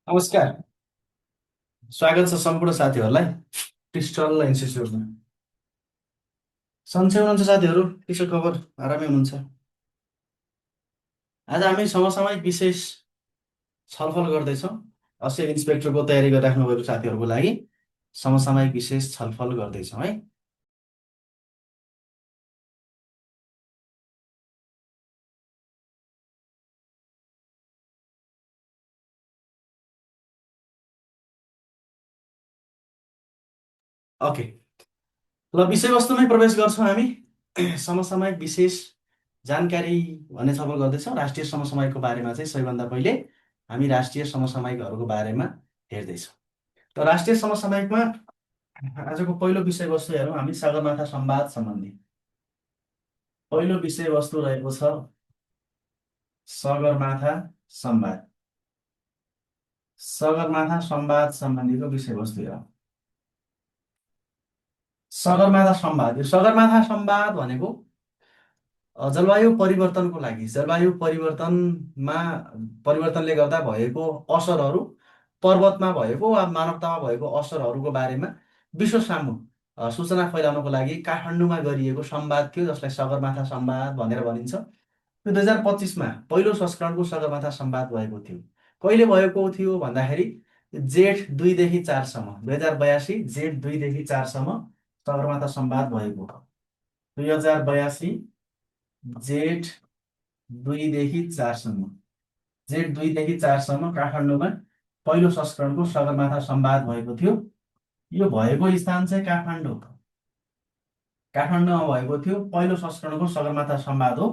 नमस्कार। स्वागत छ सम्पूर्ण साथीहरूलाई क्रिस्टल इन्स्टिच्युटमा। सन्चै हुनुहुन्छ साथीहरू? के छ खबर? आरामै हुनुहुन्छ? आज हामी समसामयिक विशेष छलफल गर्दैछौँ। अस्य इन्सपेक्टरको तयारी गरिराख्नु भएको साथीहरूको लागि समसामयिक विशेष छलफल गर्दैछौँ है। ओके, ल विषयवस्तुमै प्रवेश गर्छौँ हामी। समसामयिक विशेष जानकारी भन्ने छलफल गर्दैछौँ। राष्ट्रिय समसामयिकको बारेमा चाहिँ सबैभन्दा पहिले हामी राष्ट्रिय समसामयिकहरूको बारेमा हेर्दैछौँ। त राष्ट्रिय समसामयिकमा आजको पहिलो विषयवस्तु हेरौँ हामी सगरमाथा संवाद सम्बन्धी। पहिलो विषयवस्तु रहेको छ सगरमाथा संवाद। सगरमाथा संवाद सम्बन्धीको विषयवस्तु हेरौँ। सगरमाथा संवाद, यो सगरमाथा संवाद भनेको जलवायु परिवर्तनको लागि, जलवायु परिवर्तनले गर्दा भएको असरहरू, पर्वतमा भएको वा मानवतामा भएको असरहरूको बारेमा विश्व सामु सूचना फैलाउनको लागि काठमाडौँमा गरिएको संवाद थियो, जसलाई सगरमाथा संवाद भनेर भनिन्छ। यो 2025मा पहिलो संस्करणको सगरमाथा संवाद भएको थियो। कहिले भएको थियो भन्दाखेरि जेठ 2 देखि 4सम्म, 2082 जेठ 2 देखि 4सम्म सगरमाथा संवाद भएको। 2082 जेठ 2 देखि 4सम्म, जेठ 2 देखि 4सम्म काठमाडौँमा पहिलो संस्करणको सगरमाथा संवाद भएको थियो। यो भएको स्थान चाहिँ काठमाडौँ, काठमाडौँमा भएको थियो। पहिलो संस्करणको सगरमाथा संवाद हो।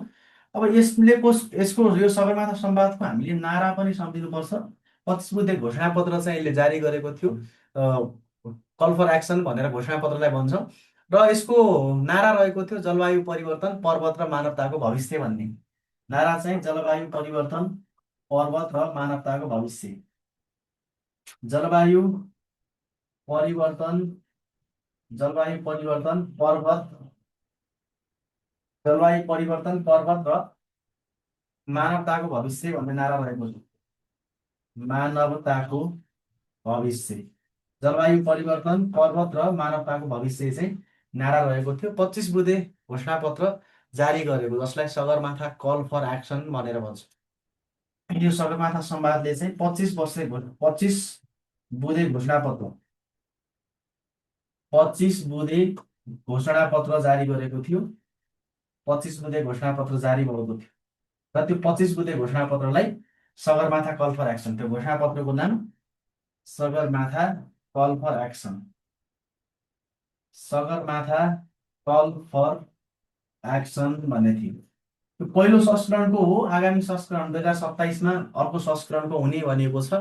अब यसको यो सगरमाथा संवादको हामीले नारा पनि सम्झिनुपर्छ। 25 बुँदे घोषणापत्र चाहिँ यसले जारी गरेको थियो। कल फर एक्सन भनेर घोषणापत्रलाई भन्छौँ। र यसको नारा रहेको थियो जलवायु परिवर्तन, पर्वत र मानवताको भविष्य भन्ने। नारा चाहिँ जलवायु परिवर्तन, पर्वत र मानवताको भविष्य। जलवायु परिवर्तन, जलवायु परिवर्तन, पर्वत, जलवायु परिवर्तन, पर्वत र मानवताको भविष्य भन्ने नारा रहेको छ। मानवताको भविष्य, जलवायु परिवर्तन, पर्वत र मानवताको भविष्य चाहिँ नारा रहेको थियो। 25 बुँदे घोषणापत्र जारी गरेको, जसलाई सगरमाथा कल फर एक्सन भनेर भन्छ। यो सगरमाथा संवादले चाहिँ 25 बुँदे घोषणापत्र, 25 बुँदे घोषणापत्र जारी गरेको थियो। 25 बुँदे घोषणापत्र जारी भएको थियो र त्यो 25 बुँदे घोषणापत्रलाई सगरमाथा कल फर एक्सन, त्यो घोषणापत्रको नाम Sagarmatha call for action, Sagarmatha call for action भन्ने थियो। यो पहिलो संस्करणको हो। आगामी संस्करण 2027मा अर्को संस्करणको हुने भनिएको छ।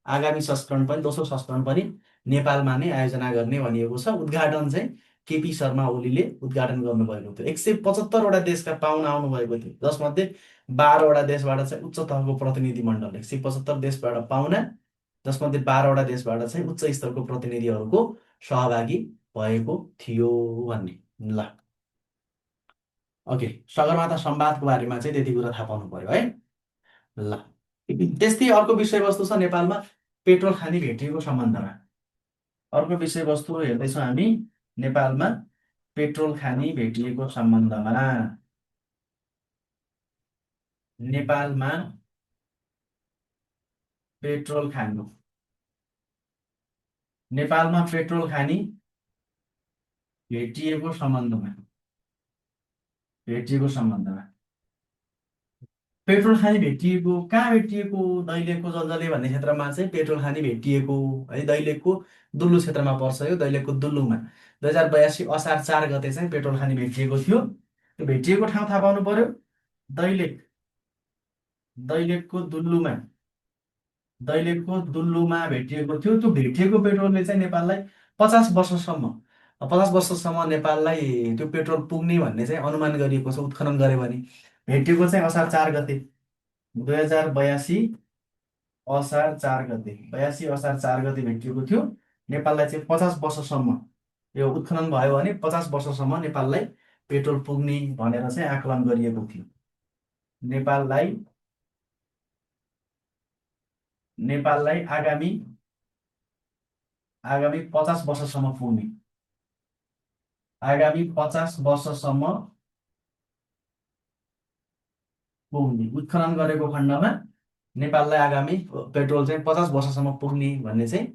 आगामी संस्करण पनि, दोस्रो संस्करण पनि नेपालमा नै आयोजना गर्ने भनिएको छ। उद्घाटन चाहिँ केपी शर्मा ओलीले उद्घाटन गर्नुभएको थियो। 175वटा देशका पाहुना आउनुभएको थियो, जसमध्ये 12वटा देशबाट चाहिँ उच्च तहको प्रतिनिधिमण्डल, 175 देशबाट पाहुना, जसमध्ये 12वटा देशबाट चाहिँ उच्च स्तरको प्रतिनिधिहरूको सहभागी भएको थियो भन्ने। ल ओके, सगरमाथा संवादको बारेमा चाहिँ त्यति कुरा थाहा पाउनु पर्यो है। ल त्यस्तै अर्को विषयवस्तु छ नेपालमा पेट्रोल खानी भेटिएको सम्बन्धमा। अर्को विषयवस्तु हेर्दैछौँ हामी नेपालमा पेट्रोल खानी भेटिएको सम्बन्धमा। नेपालमा पेट्रोल खानी, नेपालमा पेट्रोल खानी भेटिएको सम्बन्धमा, भेटिएको सम्बन्धमा पेट्रोल खानी भेटिएको, कहाँ भेटिएको? दैलेखको जलजले भन्ने क्षेत्रमा चाहिँ पेट्रोल खानी भेटिएको है। दैलेखको दुल्लु क्षेत्रमा पर्छ यो, दैलेखको दुल्लुमा 2082 असार 4 गते चाहिँ पेट्रोल खानी भेटिएको थियो। त्यो भेटिएको ठाउँ थाहा पाउनु पर्यो। दैलेख, दैलेखको दुल्लुमा, दैलेखको दुल्लुमा भेटिएको थियो। त्यो भेटिएको पेट्रोलले चाहिँ नेपाललाई 50 वर्षसम्म, 50 वर्षसम्म नेपाललाई त्यो पेट्रोल पुग्ने भन्ने चाहिँ अनुमान गरिएको छ। उत्खनन गऱ्यो भने भेटिएको चाहिँ असार 4 गते 2082 असार 4 गते, 82 असार 4 गते भेटिएको थियो। नेपाललाई चाहिँ 50 वर्षसम्म, यो उत्खनन भयो भने 50 वर्षसम्म नेपाललाई पेट्रोल पुग्ने भनेर चाहिँ आकलन गरिएको थियो। नेपाललाई नेपाललाई आगामी आगामी 50 वर्षसम्म पुग्ने, आगामी 50 वर्षसम्म पुग्ने उत्खनन गरेको खण्डमा नेपाललाई आगामी पेट्रोल चाहिँ 50 वर्षसम्म पुग्ने भन्ने चाहिँ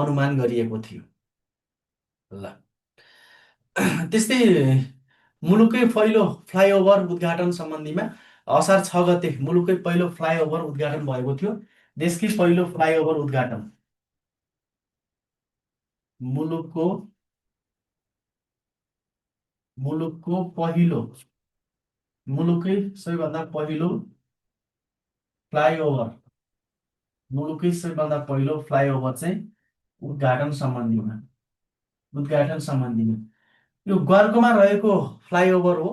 अनुमान गरिएको थियो। ल त्यस्तै मुलुककै पहिलो फ्लाइओभर उद्घाटन सम्बन्धीमा असार 6 गते मुलुककै पहिलो फ्लाइओभर उद्घाटन भएको थियो। देशकै पहिलो फ्लाइओभर उद्घाटन, मुलुकको मुलुकको पहिलो मुलुककै सबैभन्दा पहिलो फ्लाइओभर, मुलुककै सबैभन्दा पहिलो फ्लाइओभर चाहिँ उद्घाटन सम्बन्धीमा उद्घाटन सम्बन्धीमा यो ग्वार्कोमा रहेको फ्लाइओभर हो।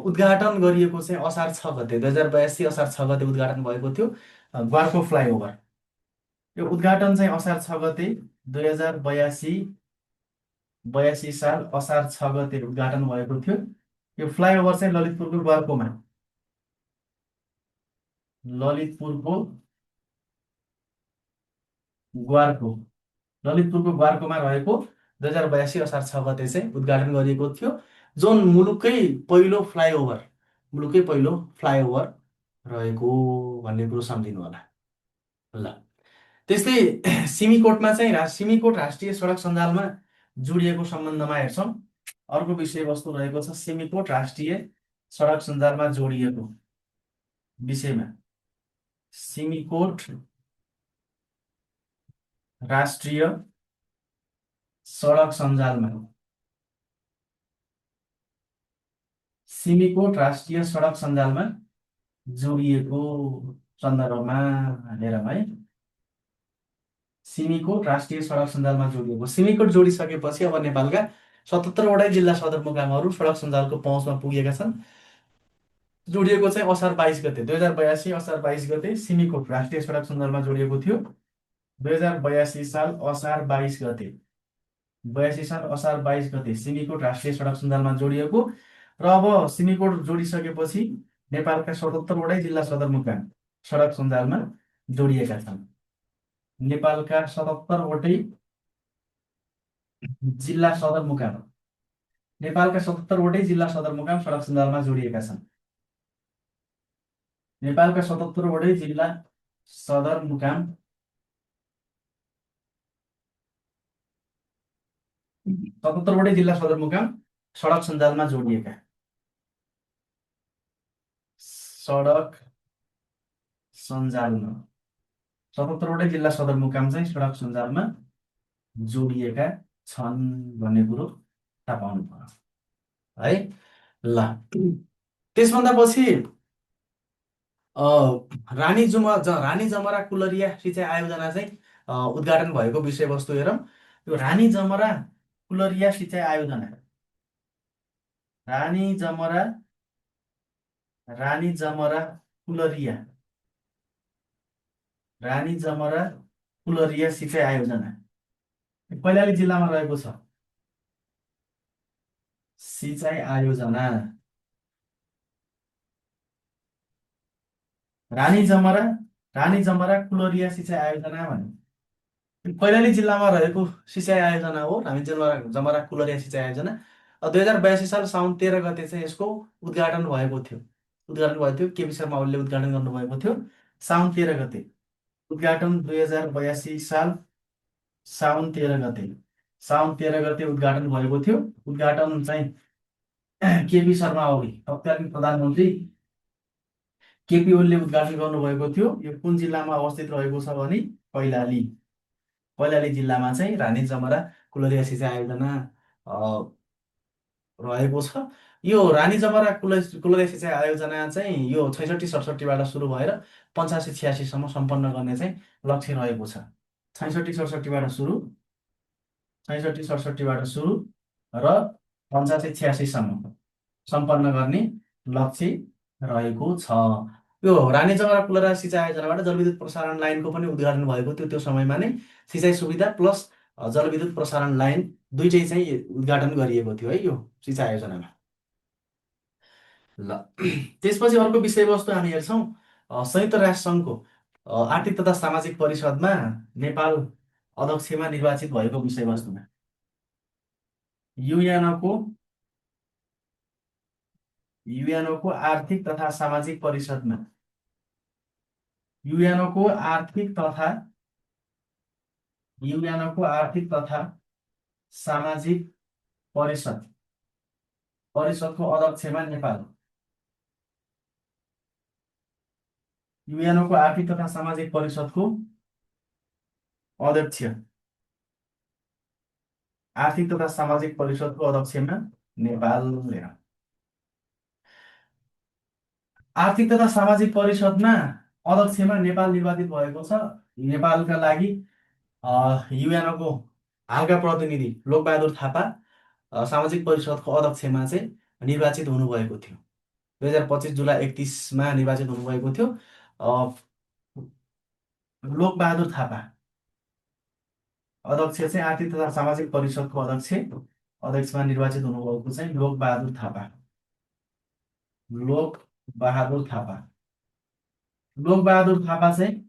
उद्घाटन गरिएको चाहिँ असार 6 गते 2082 असार 6 गते उद्घाटन भएको थियो ग्वार्को फ्लाइओभर। यो उद्घाटन चाहिँ असार 6 गते 2082 साल असार 6 गते उद्घाटन भएको थियो। यो फ्लाइओभर चाहिँ ललितपुरको ग्वार्कोमा, ललितपुरको ग्वार्को ललितपुरको ग्वार्कोमा रहेको 2082 असार 6 गते चाहिँ उद्घाटन गरिएको थियो, जुन मुलुककै पहिलो फ्लाइओभर मुलुककै पहिलो फ्लाइओभर रहेको भन्ने कुरो सम्झिनु होला। ल त्यस्तै सिमीकोटमा चाहिँ सिमीकोट राष्ट्रिय सडक सञ्जालमा जोडिएको सम्बन्धमा हेर्छौँ। अर्को विषयवस्तु रहेको छ सिमीकोट राष्ट्रिय सडक सञ्जालमा जोडिएको विषयमा। सिमीकोट राष्ट्रिय सडक सञ्जालमा सिमीकोट राष्ट्रिय सडक सञ्जालमा जोडिएको सन्दर्भमा हेरौँ है। सिमीकोट राष्ट्रिय सडक सञ्जालमा जोडिएको, सिमीकोट जोडिसकेपछि अब नेपालका 77वटै जिल्ला सदरमुकामहरू सडक सञ्जालको पहुँचमा पुगेका छन्। जोडिएको चाहिँ असार 22 गते 2082 असार 22 गते सिमीकोट राष्ट्रिय सडक सञ्जालमा जोडिएको थियो। 2082 साल असार 22 गते 2082 साल असार 22 गते सिमीकोट राष्ट्रिय सडक सञ्जालमा जोडिएको र अब सिमीकोट जोडिसकेपछि नेपालका 77वटै जिल्ला सदरमुकाम सडक सञ्जालमा जोडिएका छन्। नेपालका 77वटै जिल्ला सदरमुकाम नेपालका 77वटै जिल्ला सदरमुकाम सडक सञ्जालमा जोडिएका छन्। नेपालका 77वटै जिल्ला सदरमुकाम 77वटै जिल्ला सदरमुकाम सडक सञ्जालमा जोडिएका, सडक सञ्जालमा 77वटै जिल्ला सदरमुकाम चाहिँ सडक सञ्जालमा जोडिएका छन् भन्ने कुरो थाहा पाउनु पर्यो है। ल त्यसभन्दा पछि रानी जमरा कुलरिया सिँचाइ आयोजना चाहिँ उद्घाटन भएको विषयवस्तु हेरौँ। यो रानी जमरा कुलरिया सिँचाइ आयोजना, रानी जमरा कुलरिया सिँचाइ आयोजना कैलाली जिल्लामा रहेको छ। सिँचाइ आयोजना रानी जमरा कुलरिया सिँचाइ आयोजना भने कैलाली जिल्लामा रहेको सिँचाइ आयोजना हो। रानी जमरा कुलरिया सिँचाइ आयोजना 2082 साल साउन 13 गते चाहिँ यसको उद्घाटन भएको थियो। केपी शर्मा ओलीले उद्घाटन गर्नुभएको थियो साउन 13 गते। उद्घाटन 2082 साल साउन 13 गते उद्घाटन भएको थियो। उद्घाटन चाहिँ केपी शर्मा ओली तत्कालीन प्रधानमन्त्री केपी ओलीले उद्घाटन गर्नुभएको थियो। यो कुन जिल्लामा अवस्थित रहेको छ भने कैलाली जिल्लामा चाहिँ रानी जमरा कुलरिया सिँचाइ आयोजना रहेको छ। यो रानी जमरा कुलरिया सिँचाइ आयोजना चाहिँ यो 66-67बाट सुरु भएर 85-86सम्म सम्पन्न गर्ने चाहिँ लक्ष्य रहेको छ। 66-67बाट सुरु र 85-86सम्म सम्पन्न गर्ने लक्ष्य रहेको छ। यो रानी जमरा कुलरिया सिँचाइ आयोजनाबाट जलविद्युत प्रसारण लाइनको पनि उद्घाटन भएको थियो। त्यो समयमा नै सिँचाइ सुविधा प्लस जलविद्युत प्रसारण लाइन दुईटै चाहिँ उद्घाटन गरिएको थियो है यो सिँचाइ आयोजनामा। ल त्यसपछि अर्को विषयवस्तु हामी हेर्छौँ संयुक्त राष्ट्र सङ्घको आर्थिक तथा सामाजिक परिषदमा नेपाल अध्यक्षमा निर्वाचित भएको विषयवस्तुमा युएनओको युएनओको आर्थिक तथा सामाजिक परिषदमा युएनओको आर्थिक तथा युएनओको आर्थिक तथा सामाजिक परिषद परिषदको अध्यक्षमा नेपाल युएनओको आर्थिक तथा सामाजिक परिषदको अध्यक्ष आर्थिक तथा सामाजिक परिषदको अध्यक्षमा नेपाल लिएर आर्थिक तथा सामाजिक परिषदमा अध्यक्षमा नेपाल निर्वाचित भएको छ। नेपालका लागि युएनओको हालका प्रतिनिधि लोकबहादुर थापा सामाजिक परिषदको अध्यक्षमा चाहिँ निर्वाचित हुनुभएको थियो। 2025 जुलाई 31मा निर्वाचित हुनुभएको थियो। लोकबहादुर थापा अध्यक्ष चाहिँ आर्थिक तथा सामाजिक परिषदको अध्यक्षमा निर्वाचित हुनुभएको चाहिँ लोकबहादुर थापा लोकबहादुर थापा लोकबहादुर थापा चाहिँ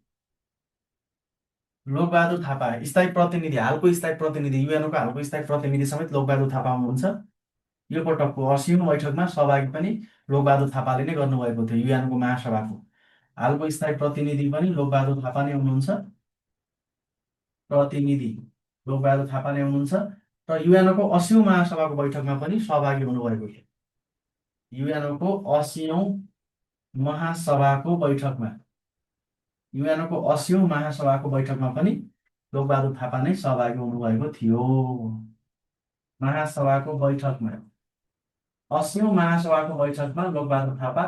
लोकबहादुर थापा स्थायी प्रतिनिधि हालको स्थायी प्रतिनिधि युएनओको हालको स्थायी प्रतिनिधि समेत लोकबहादुर थापा हुनुहुन्छ। यो पटकको 80औं बैठकमा सहभागी पनि लोकबहादुर थापाले नै गर्नुभएको थियो। युएनओको महासभाको हालको स्थायी प्रतिनिधि पनि लोकबहादुर थापा नै हुनुहुन्छ। प्रतिनिधि लोकबहादुर थापा नै हुनुहुन्छ र युएनओको 80औं महासभाको बैठकमा पनि सहभागी हुनुभएको थियो। युएनओको 80औं महासभाको बैठकमा युएनओको 80औं महासभाको बैठकमा पनि लोकबहादुर थापा नै सहभागी हुनुभएको थियो। महासभाको बैठकमा 80औं महासभाको बैठकमा लोकबहादुर थापा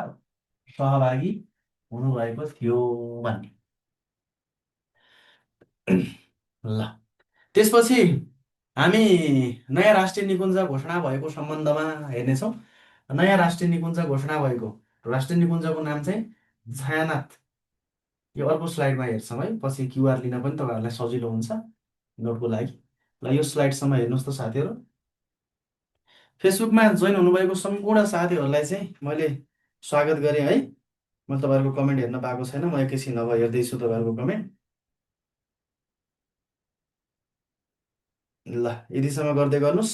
सहभागी हुनुभएको थियो भन्ने। ल त्यसपछि हामी नयाँ राष्ट्रिय निकुञ्ज घोषणा भएको सम्बन्धमा हेर्नेछौँ। नयाँ राष्ट्रिय निकुञ्ज घोषणा भएको राष्ट्रिय निकुञ्जको नाम चाहिँ छायानाथ। यो अर्को स्लाइडमा हेर्छौँ है, पछि क्युआर लिन पनि तपाईँहरूलाई सजिलो हुन्छ नोटको लागि। ल यो स्लाइडसम्म हेर्नुहोस् त साथीहरू। फेसबुकमा जोइन हुनुभएको सम्पूर्ण साथीहरूलाई चाहिँ मैले स्वागत गरेँ है। म तपाईँहरूको कमेन्ट हेर्न पाएको छैन, म एकैछिन अब हेर्दैछु तपाईँहरूको कमेन्ट। ल यतिसम्म गर्दै गर्नुहोस्।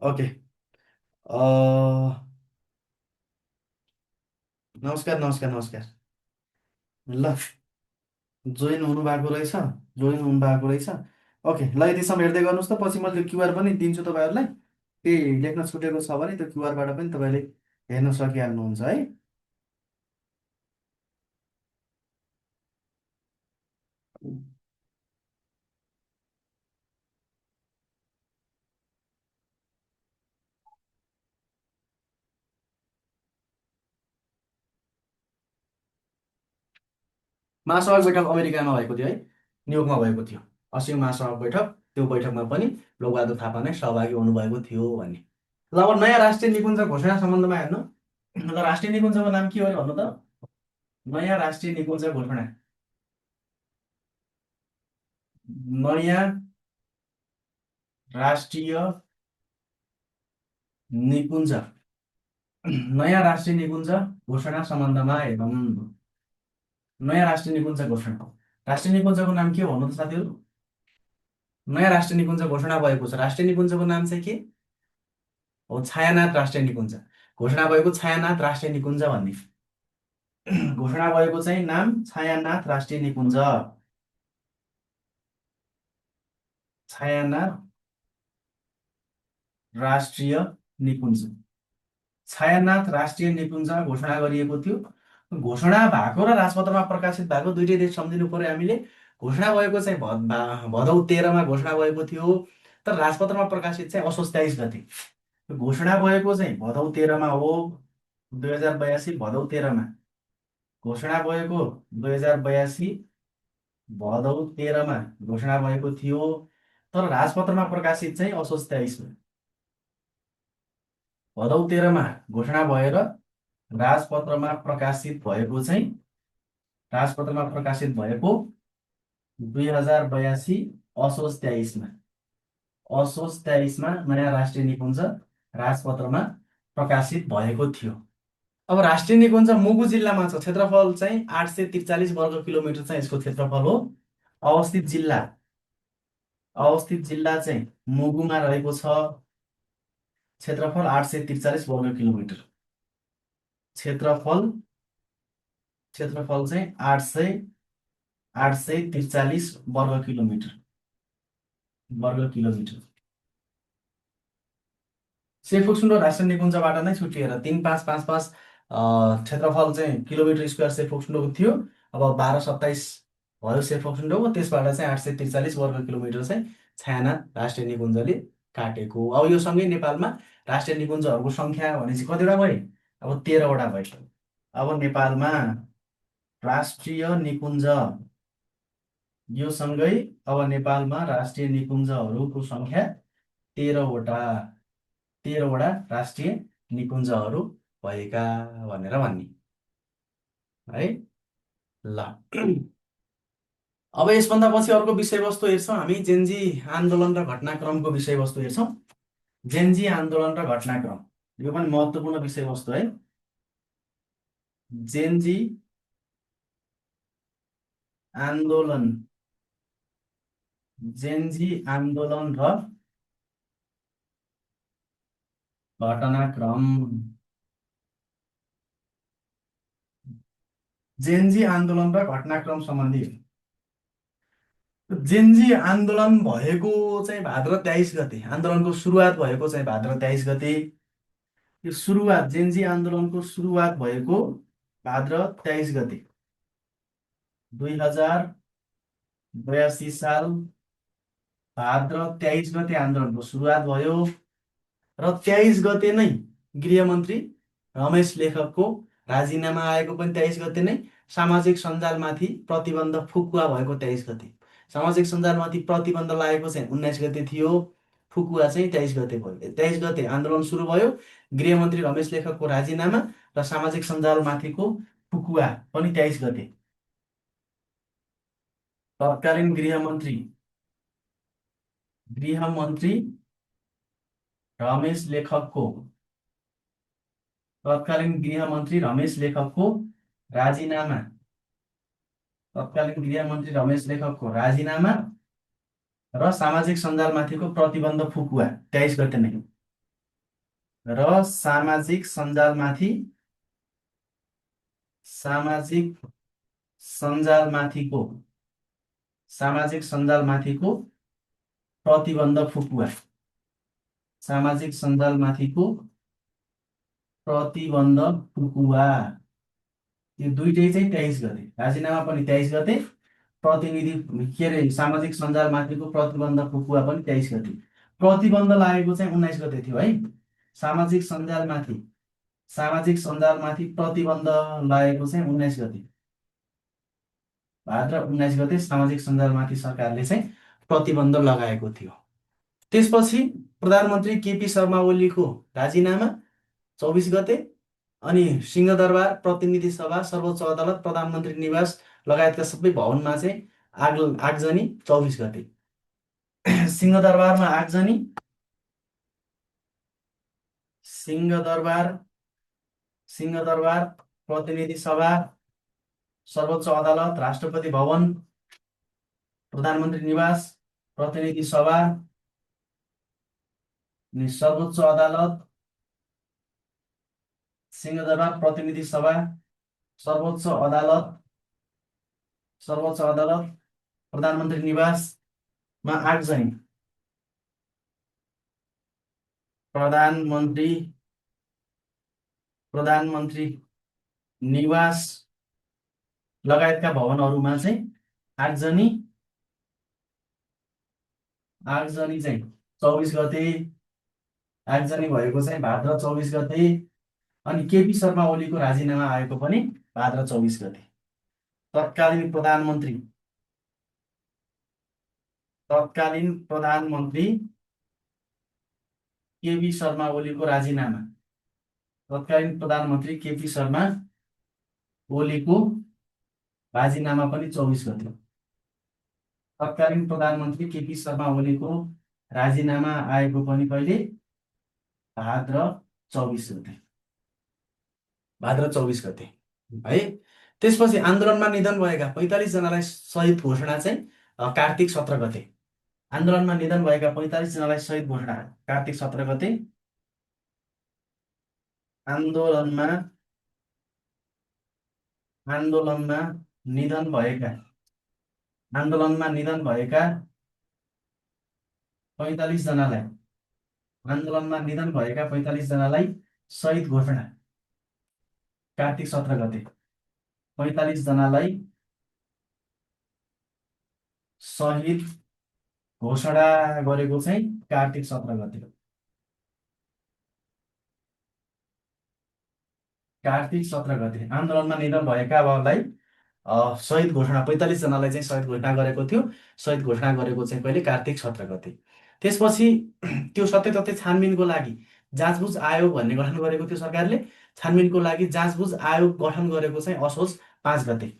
ओके, नमस्कार नमस्कार नमस्कार। ल जोइन हुनुभएको रहेछ, ओके। ल यतिसम्म हेर्दै गर्नुहोस् त, पछि मैले क्युआर पनि दिन्छु तपाईँहरूलाई। केही लेख्न छुटेको छ भने त्यो क्युआरबाट पनि तपाईँले हेर्न सकिहाल्नुहुन्छ है। महासभाको बैठक अमेरिकामा भएको थियो है, न्युयोर्कमा भएको थियो 80औं महासभाको बैठक। त्यो बैठकमा पनि लोकबहादुर थापा नै सहभागी हुनुभएको थियो भन्ने। ल अब नयाँ राष्ट्रिय निकुञ्ज घोषणा सम्बन्धमा हेर्नु। ल राष्ट्रिय निकुञ्जको नाम के हो भन्नु त? नयाँ राष्ट्रिय निकुञ्ज घोषणा। नयाँ राष्ट्रिय निकुञ्ज नयाँ राष्ट्रिय निकुञ्ज घोषणा सम्बन्धमा हेरौँ। नयाँ राष्ट्रिय निकुञ्ज घोषणा, राष्ट्रिय निकुञ्जको नाम के हो भन्नु त साथीहरू? नयाँ राष्ट्रिय निकुञ्ज घोषणा भएको छ। राष्ट्रिय निकुञ्जको नाम चाहिँ के हो? छायानाथ राष्ट्रिय निकुञ्ज। घोषणा भएको छायानाथ राष्ट्रिय निकुञ्ज भन्ने। घोषणा भएको चाहिँ नाम छायानाथ राष्ट्रिय निकुञ्ज। छायानाथ राष्ट्रिय निकुञ्ज। छायानाथ राष्ट्रिय निकुञ्ज घोषणा गरिएको थियो। घोषणा भएको र राजपत्रमा प्रकाशित भएको दुईटै देश सम्झिनु पर्यो हामीले। घोषणा भएको चाहिँ भदौ 13मा घोषणा भएको थियो, तर राजपत्रमा प्रकाशित चाहिँ असोज 23 गते। घोषणा भएको चाहिँ भदौ 13मा हो, 2082 भदौ 13मा घोषणा भएको। 2082 भदौ 13मा घोषणा भएको थियो, तर राजपत्रमा प्रकाशित चाहिँ असोज 23मा। भदौ 13मा घोषणा भएर राजपत्रमा प्रकाशित भएको चाहिँ राजपत्रमा प्रकाशित भएको 2082 असोज 23मा। असोज 23मा नयाँ राष्ट्रिय निकुञ्ज राजपत्रमा प्रकाशित भएको थियो। अब राष्ट्रिय निकुञ्ज मुगु जिल्लामा छ। क्षेत्रफल चाहिँ 843 वर्ग किलोमिटर चाहिँ यसको क्षेत्रफल हो। अवस्थित जिल्ला अवस्थित जिल्ला चाहिँ मुगुमा रहेको छ। क्षेत्रफल 843 वर्ग किलोमिटर। क्षेत्रफल क्षेत्रफल चाहिँ 843 वर्ग किलोमिटर। सेफोक्सुन्डो राष्ट्रिय निकुञ्जबाट नै छुटिएर 3555 क्षेत्रफल चाहिँ किलोमिटर स्क्वायर सेफोक्सुन्डोको थियो। अब 1227 भयो सेफोक्सुन्डोको, त्यसबाट चाहिँ 843 वर्ग किलोमिटर चाहिँ छायानाथ राष्ट्रिय निकुञ्जले काटेको। अब यो सँगै नेपालमा राष्ट्रिय निकुञ्जहरूको सङ्ख्या भनेपछि कतिवटा भयो? अब 13वटा भयो। अब नेपालमा राष्ट्रिय निकुञ्ज, यो सँगै अब नेपालमा राष्ट्रिय निकुञ्जहरूको सङ्ख्या 13वटा 13वटा राष्ट्रिय निकुञ्जहरू भएका भनेर भन्ने है। ल अब यसभन्दा पछि अर्को विषयवस्तु हेर्छौँ हामी, जेन्जी आन्दोलन र घटनाक्रमको विषयवस्तु हेर्छौँ। जेन्जी आन्दोलन र घटनाक्रम, यो पनि महत्त्वपूर्ण विषयवस्तु है। जेन्जी आन्दोलन जेन्जी आन्दोलन र घटनाक्रम। जेन्जी आन्दोलन र घटनाक्रम सम्बन्धी जेन्जी आन्दोलन भएको चाहिँ भाद्र 23 गते, आन्दोलनको सुरुवात भएको चाहिँ भाद्र 23 गते। यो सुरुवात, जेन्जी आन्दोलनको सुरुवात भएको भाद्र 23 गते 2082 साल भाद्र 23 गते आन्दोलनको सुरुवात भयो र 23 गते नै गृहमन्त्री रमेश लेखकको राजीनामा आएको पनि 23 गते नै। सामाजिक सञ्जालमाथि प्रतिबन्ध फुकुवा भएको 23 गते। सामाजिक सञ्जालमाथि प्रतिबन्ध लागेको चाहिँ 19 गते थियो, फुकुवा चाहिँ 23 गते भयो। 23 गते आन्दोलन सुरु भयो, गृहमन्त्री रमेश लेखकको राजीनामा र सामाजिक सञ्जालमाथिको फुकुवा पनि 23 गते। तत्कालीन गृहमन्त्री रमेश लेखकको तत्कालीन गृहमन्त्री रमेश लेखकको राजीनामा तत्कालीन गृहमन्त्री रमेश लेखकको राजीनामा र सामाजिक सञ्जालमाथिको प्रतिबन्ध फुकुवा 23 गते नै। र सामाजिक सञ्जालमाथिको प्रतिबन्ध फुकुवा, सामाजिक सञ्जालमाथिको प्रतिबन्ध फुकुवा, यो दुईटै चाहिँ 23 गते। राजीनामा पनि 23 गते, सामाजिक सञ्जालमाथिको प्रतिबन्ध फुकुवा पनि 23 गते। प्रतिबन्ध लागेको चाहिँ 19 गते थियो है। सामाजिक सञ्जालमाथि प्रतिबन्ध लागेको चाहिँ 19 गते, भाद्र 19 गते सामाजिक सञ्जालमाथि सरकारले चाहिँ प्रतिबन्ध लगाएको थियो। त्यसपछि प्रधानमन्त्री केपी शर्मा ओलीको राजीनामा 24 गते, अनि सिंहदरबार, प्रतिनिधि सभा, सर्वोच्च अदालत, प्रधानमन्त्री निवास लगायतका सबै भवनमा चाहिँ आगजनी 24 गते। सिंहदरबारमा आगजनी, सिंहदरबार, प्रतिनिधि सभा, सर्वोच्च अदालत, राष्ट्रपति भवन, प्रधानमन्त्री निवास, प्रतिनिधि सभा, सर्वोच्च अदालत, सिंहदरबार, प्रतिनिधि सभा, सर्वोच्च अदालत, प्रधानमन्त्री निवासमा आगजनी। प्रधानमन्त्री निवास लगायतका भवनहरूमा चाहिँ आगजनी चाहिँ 24 गते। आगजनी भएको चाहिँ भाद्र 24 गते। अनि केपी शर्मा ओलीको राजीनामा आएको पनि भाद्र 24 गते। तत्कालीन प्रधानमन्त्री केपी शर्मा ओलीको राजीनामा, तत्कालीन प्रधानमन्त्री केपी शर्मा ओलीको राजीनामा पनि 24 गते। तत्कालीन प्रधानमन्त्री केपी शर्मा ओलीको राजीनामा आएको पनि कहिले? भाद्र 24 गते। भाद्र 24 गते है। त्यसपछि आन्दोलनमा निधन भएका 45 जनालाई शहीद घोषणा चाहिँ कार्तिक 17 गते। आन्दोलनमा निधन भएका 45 जनालाई शहीद घोषणा कार्तिक 17 गते। आन्दोलनमा आन्दोलनमा निधन भएका आन्दोलनमा निधन भएका 45 जनालाई आन्दोलनमा निधन भएका 45 जनालाई शहीद घोषणा कार्तिक 17 गते। 45 जनालाई शहीद घोषणा गरेको चाहिँ कार्तिक 17 गते। कार्तिक 17 गते आन्दोलनमा निधन भएका अबलाई शहीद घोषणा 45 जनालाई चाहिँ शहीद घोषणा गरेको थियो। शहीद घोषणा गरेको चाहिँ कहिले कार्तिक 17 गते। त्यसपछि त्यो सत्य तथ्य छानबिनको लागि जाँचबुझ आयोग भन्ने गठन गरेको थियो सरकारले। छानबिनको लागि जाँचबुझ आयोग गठन गरेको चाहिँ असोज 5 गते।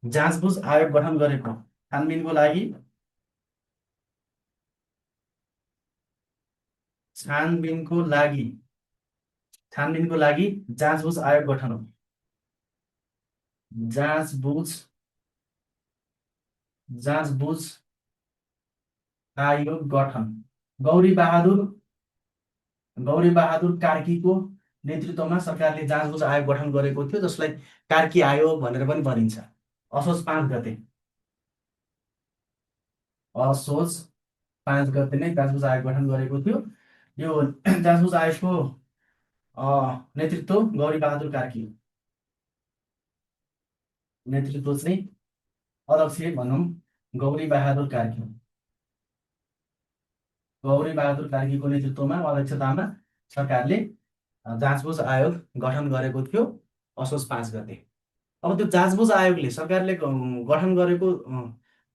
जाँचबुझ आयोग गठन गरेको छानबिनको लागि छानबिनको लागि छानबिनको लागि जाँचबुझ आयोग गठन हो। जाँचबुझ जाँचबुझ आयोग गठन गौरी बहादुर कार्कीको नेतृत्वमा सरकारले जाँचबुझ आयोग गठन गरेको थियो, जसलाई कार्की आयोग भनेर पनि भनिन्छ। असोज 5 गते असोज 5 गते नै जाँचबुझ आयोग गठन गरेको थियो। यो जाँचबुझ आयोगको नेतृत्व गौरीबहादुर कार्की, नेतृत्व चाहिँ अध्यक्ष भनौँ गौरीबहादुर कार्की। गौरीबहादुर कार्कीको नेतृत्वमा अध्यक्षतामा सरकारले जाँचबुझ आयोग गठन गरेको थियो असोज 5 गते। अब त्यो जाँचबुझ आयोगले सरकारले गठन गरेको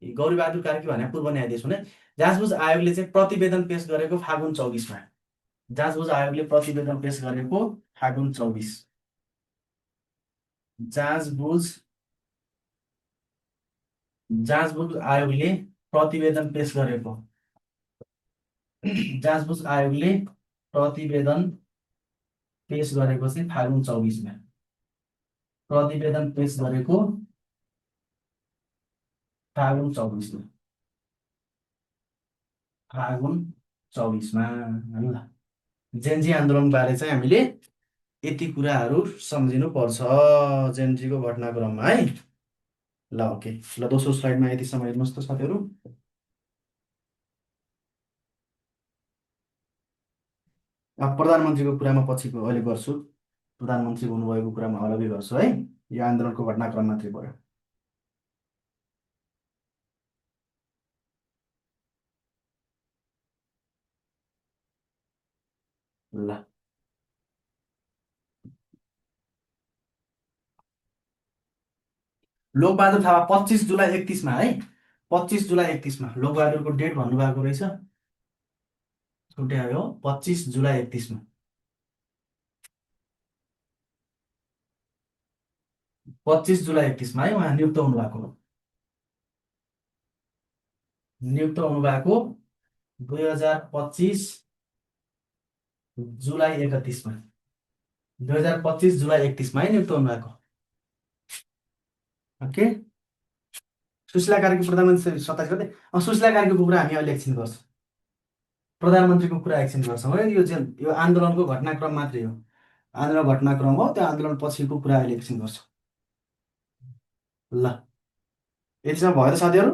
गौरीबहादुर कार्की भने पूर्व न्यायाधीश हुने जाँचबुझ आयोगले चाहिँ प्रतिवेदन पेश गरेको फागुन 24मा। जाँचबुझ आयोगले प्रतिवेदन पेश गरेको फागुन 24। जाँचबुझ आयोगले प्रतिवेदन पेश गरेको जाँचबुझ आयोगले प्रतिवेदन पेश गरेको चाहिँ फागुन 24मा। प्रतिवेदन पेश गरेको फागुन 24मा। फागुन 24मा। ल, जेनजी आन्दोलनबारे चाहिँ हामीले यति कुराहरू सम्झिनुपर्छ जेनजीको घटनाक्रममा है। ल ओके, ल दोस्रो स्लाइडमा यति समय हेर्नुहोस् त साथीहरू। प्रधानमन्त्रीको कुरा म पछिको अहिले गर्छु। प्रधानमन्त्री हुनुभएको कुरा म अलग्गै गर्छु है। यो आन्दोलनको घटनाक्रम मात्रै भयो। ल, लोकबहादुर थापा 25 जुलाई 31मा है। 25 जुलाई 31मा लोकबहादुरको डेट भन्नुभएको रहेछ, छुट्यायो। 25 जुलाई 31मा 25 जुलाई 31मा है उहाँ नियुक्त हुनुभएको। 2025 जुलाई 31मा 2025 जुलाई 31मा है नियुक्त हुनुभएको। ओके, सुशीला कार्की प्रधानमन्त्री 27 गते। सुशीला कार्कीको कुरा हामी अहिले एकछिन गर्छौँ, प्रधानमन्त्रीको कुरा एकछिन गर्छौँ है। यो आन्दोलनको घटनाक्रम मात्रै हो, आन्दोलन घटनाक्रम हो, त्यो आन्दोलन पछिको कुरा अहिले एकछिन गर्छौँ। ल, यतिसम्म भयो त साथीहरू।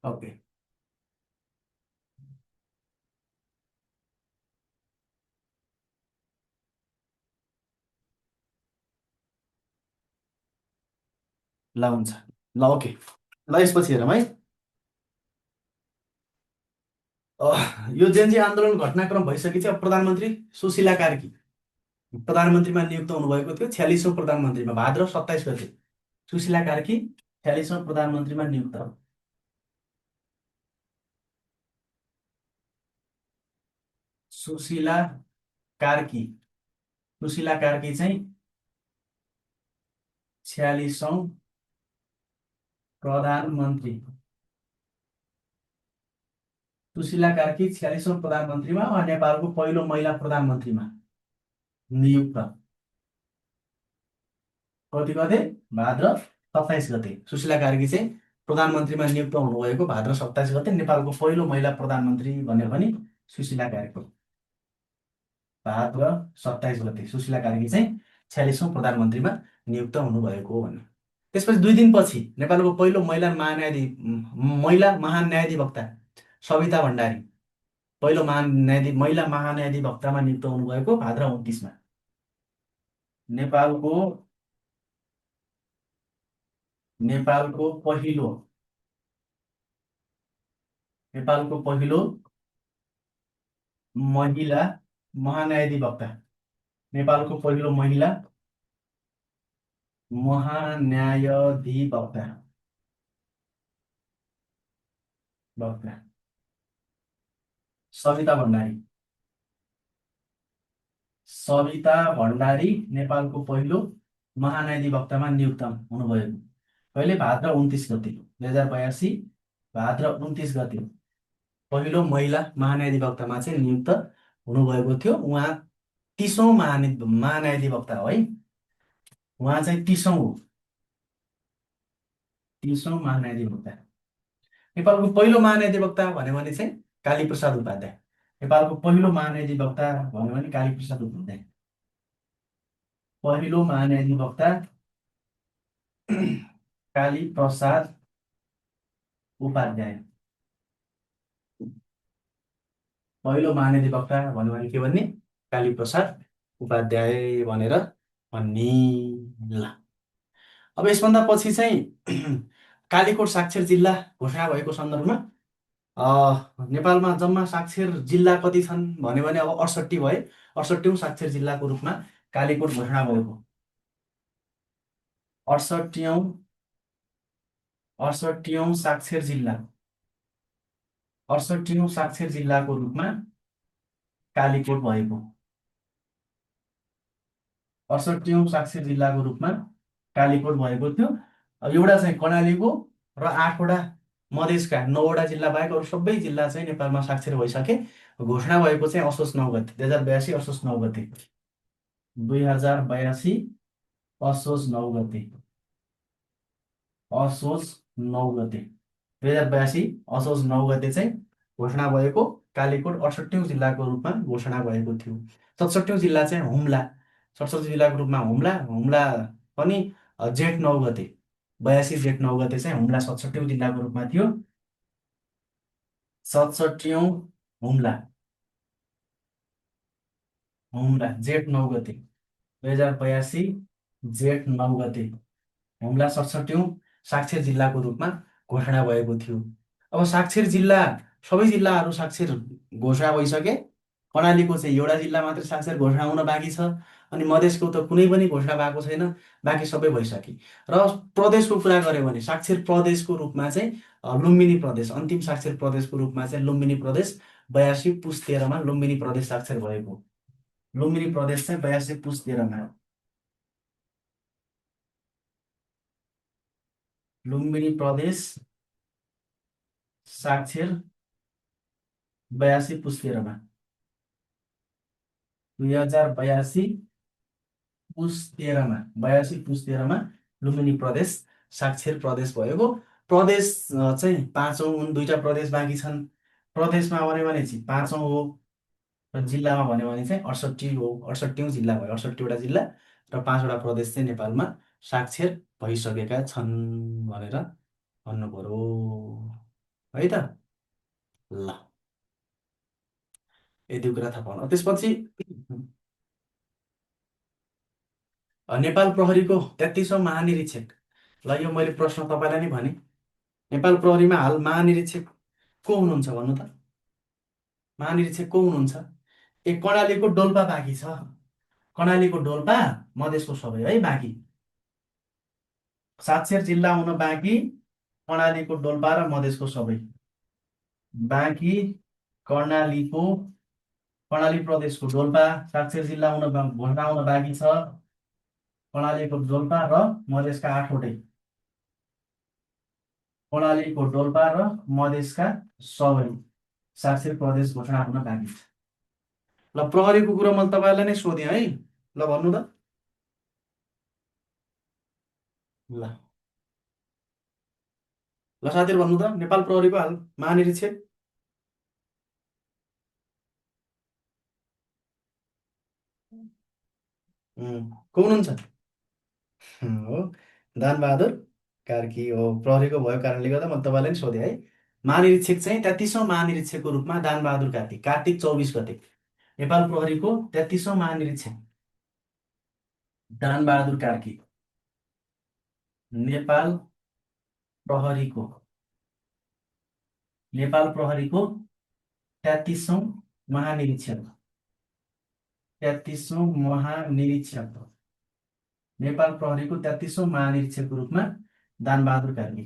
ओके, ल हुन्छ, ल ओके। ल यसपछि हेरौँ है। यो जेनजी आन्दोलन घटनाक्रम भइसकेपछि अब प्रधानमन्त्री सुशीला कार्की प्रधानमन्त्रीमा नियुक्त हुनुभएको थियो 46औँ प्रधानमन्त्रीमा भाद्र 27 गते। सुशीला कार्की 46औँ प्रधानमन्त्रीमा नियुक्त। सुशीला कार्की सुशीला कार्की चाहिँ 46औं प्रधानमन्त्री सुशीला कार्की 46औं प्रधानमन्त्रीमा वा नेपालको पहिलो महिला प्रधानमन्त्रीमा नियुक्त। कति गते? भाद्र 27 गते सुशीला कार्की चाहिँ प्रधानमन्त्रीमा नियुक्त हुनुभएको भाद्र 27 गते नेपालको पहिलो महिला प्रधानमन्त्री भनेर पनि सुशीला कार्की। भाद्र 27 गते सुशीला कार्की चाहिँ 46औं प्रधानमन्त्रीमा नियुक्त हुनुभएको भन्ने। त्यसपछि 2 दिनपछि नेपालको पहिलो महिला महान न्यायाधिवक्ता सविता भण्डारी पहिलो महिला महान्यायाधिवक्तामा नियुक्त हुनुभएको भाद्र 29मा। नेपालको नेपालको पहिलो महिला महान्यायाधिवक्ता नेपालको पहिलो महिला महान्यायाधिवक्ता सविता भण्डारी नेपालको पहिलो महान्यायाधिवक्तामा नियुक्त हुनुभएको कहिले? भाद्र 29 गते 2082 भाद्र 29 गते पहिलो महिला महान्यायाधिवक्तामा चाहिँ नियुक्त हुनुभएको थियो। उहाँ 30औं महान्यायाधिवक्ता हो है। उहाँ चाहिँ 30औं महान्यायाधिवक्ता। नेपालको पहिलो महान्यायाधिवक्ता भन्यो भने चाहिँ कालीप्रसाद उपाध्याय। नेपालको पहिलो महान्यायाधिवक्ता भन्यो भने कालीप्रसाद उपाध्याय। पहिलो महान्यायाधिवक्ता कालीप्रसाद उपाध्याय। पहिलो महान्यायाधिवक्ता भन्यो भने के भन्ने? कालीप्रसाद उपाध्याय भनेर भन्ने। ल अब यसभन्दा पछि चाहिँ कालीकोट साक्षर जिल्ला घोषणा भएको सन्दर्भमा नेपालमा जम्मा साक्षर जिल्ला कति छन् भन्यो भने अब 68 भए। 68औं साक्षर जिल्लाको रूपमा कालीकोट घोषणा भएको। 68औं साक्षर जिल्ला 68औं साक्षर जिल्लाको रूपमा कालीकोट भएको। 68औं साक्षर जिल्लाको रूपमा कालीकोट भएको थियो। एउटा चाहिँ कर्णालीको र 8वटा मधेसका 9वटा जिल्ला बाहेक अरू सबै जिल्ला चाहिँ नेपालमा साक्षर भइसके। घोषणा भएको चाहिँ असोज 9 गते 2082 असोज 9 गते 2082 असोज 9 गते असोज 9 गते 2082 असोज 9 गते चाहिँ घोषणा भएको कालीकोट 68औं जिल्लाको रूपमा घोषणा भएको थियो। 67औं जिल्ला चाहिँ हुम्ला 67 जिल्लाको रूपमा हुम्ला पनि जेठ 9 गते 82 जेठ 9 गते चाहिँ हुम्ला 67औं जिल्लाको रूपमा थियो। 67औं हुम्ला जेठ 9 गते 2082 जेठ 9 गते हुम्ला 67औं साक्षर जिल्लाको रूपमा घोषणा भएको थियो। अब साक्षर जिल्ला सबै जिल्लाहरू साक्षर घोषणा भइसके। कर्णालीको चाहिँ एउटा जिल्ला मात्रै साक्षर घोषणा हुन बाँकी छ। अनि मधेसको त कुनै पनि घोषणा भएको छैन। बाँकी सबै भइसके। र प्रदेशको कुरा गऱ्यो भने साक्षर प्रदेशको रूपमा चाहिँ लुम्बिनी प्रदेश अन्तिम साक्षर प्रदेशको रूपमा चाहिँ लुम्बिनी प्रदेश 82 पुस 13मा लुम्बिनी प्रदेश साक्षर भएको। लुम्बिनी प्रदेश चाहिँ 82 पुस 13मा लुम्बिनी प्रदेश साक्षर 82 पुस 13मा 2082 पुस 13मा 82 पुस 13मा लुम्बिनी प्रदेश साक्षर प्रदेश भएको। प्रदेश चाहिँ 5औं हुन्। 2टा प्रदेश बाँकी छन्। प्रदेशमा भन्यो भने चाहिँ 5औं हो र जिल्लामा भन्यो भने चाहिँ 68 हो। 68औं जिल्ला भयो। 68वटा जिल्ला र 5वटा प्रदेश चाहिँ नेपालमा साक्षर भइसकेका छन् भनेर भन्नु पर्यो है त। ल यति कुरा थाहा पाउनु। त्यसपछि नेपाल प्रहरीको 33औं महानिरीक्षक। ल यो मैले प्रश्न तपाईँलाई नै भने नेपाल प्रहरीमा हाल महानिरीक्षक को हुनुहुन्छ भन्नु त? महानिरीक्षक को हुनुहुन्छ? एक कर्णालीको डोल्पा बाँकी छ। कर्णालीको डोल्पा मधेसको सबै है बाँकी। साक्षर जिल्ला हुन बाँकी कर्णालीको डोल्पा र मधेसको सबै बाँकी। कर्णाली प्रदेशको डोल्पा साक्षर जिल्ला घोषणा हुन बाँकी छ। कर्णालीको डोल्पा र मधेसका 8वटै, कर्णालीको डोल्पा र मधेसका सबै शासित प्रदेश घोषणा हुन बाँकी छ। ल प्रहरीको कुरो मैले तपाईँलाई नै सोधेँ है, ल भन्नु त। ल ल साथीहरू भन्नु त, नेपाल प्रहरीको हाल महानिरीक्षक को हुनुहुन्छ? हो, दानबहादुर कार्की हो। प्रहरीको भएको कारणले गर्दा मैले तपाईँलाई नि सोधेँ है। महानिरीक्षक चाहिँ 33औँ महानिरीक्षकको रूपमा दानबहादुर कार्की, कार्तिक 24 गते नेपाल प्रहरीको 33औँ महानिरीक्षक दानबहादुर कार्की नेपाल प्रहरीको नेपाल प्रहरीको 33औँ महानिरीक्षक 33औँ महानिरीक्षक नेपाल प्रहरीको 33औँ महानिरीक्षकको रूपमा दानबहादुर कार्की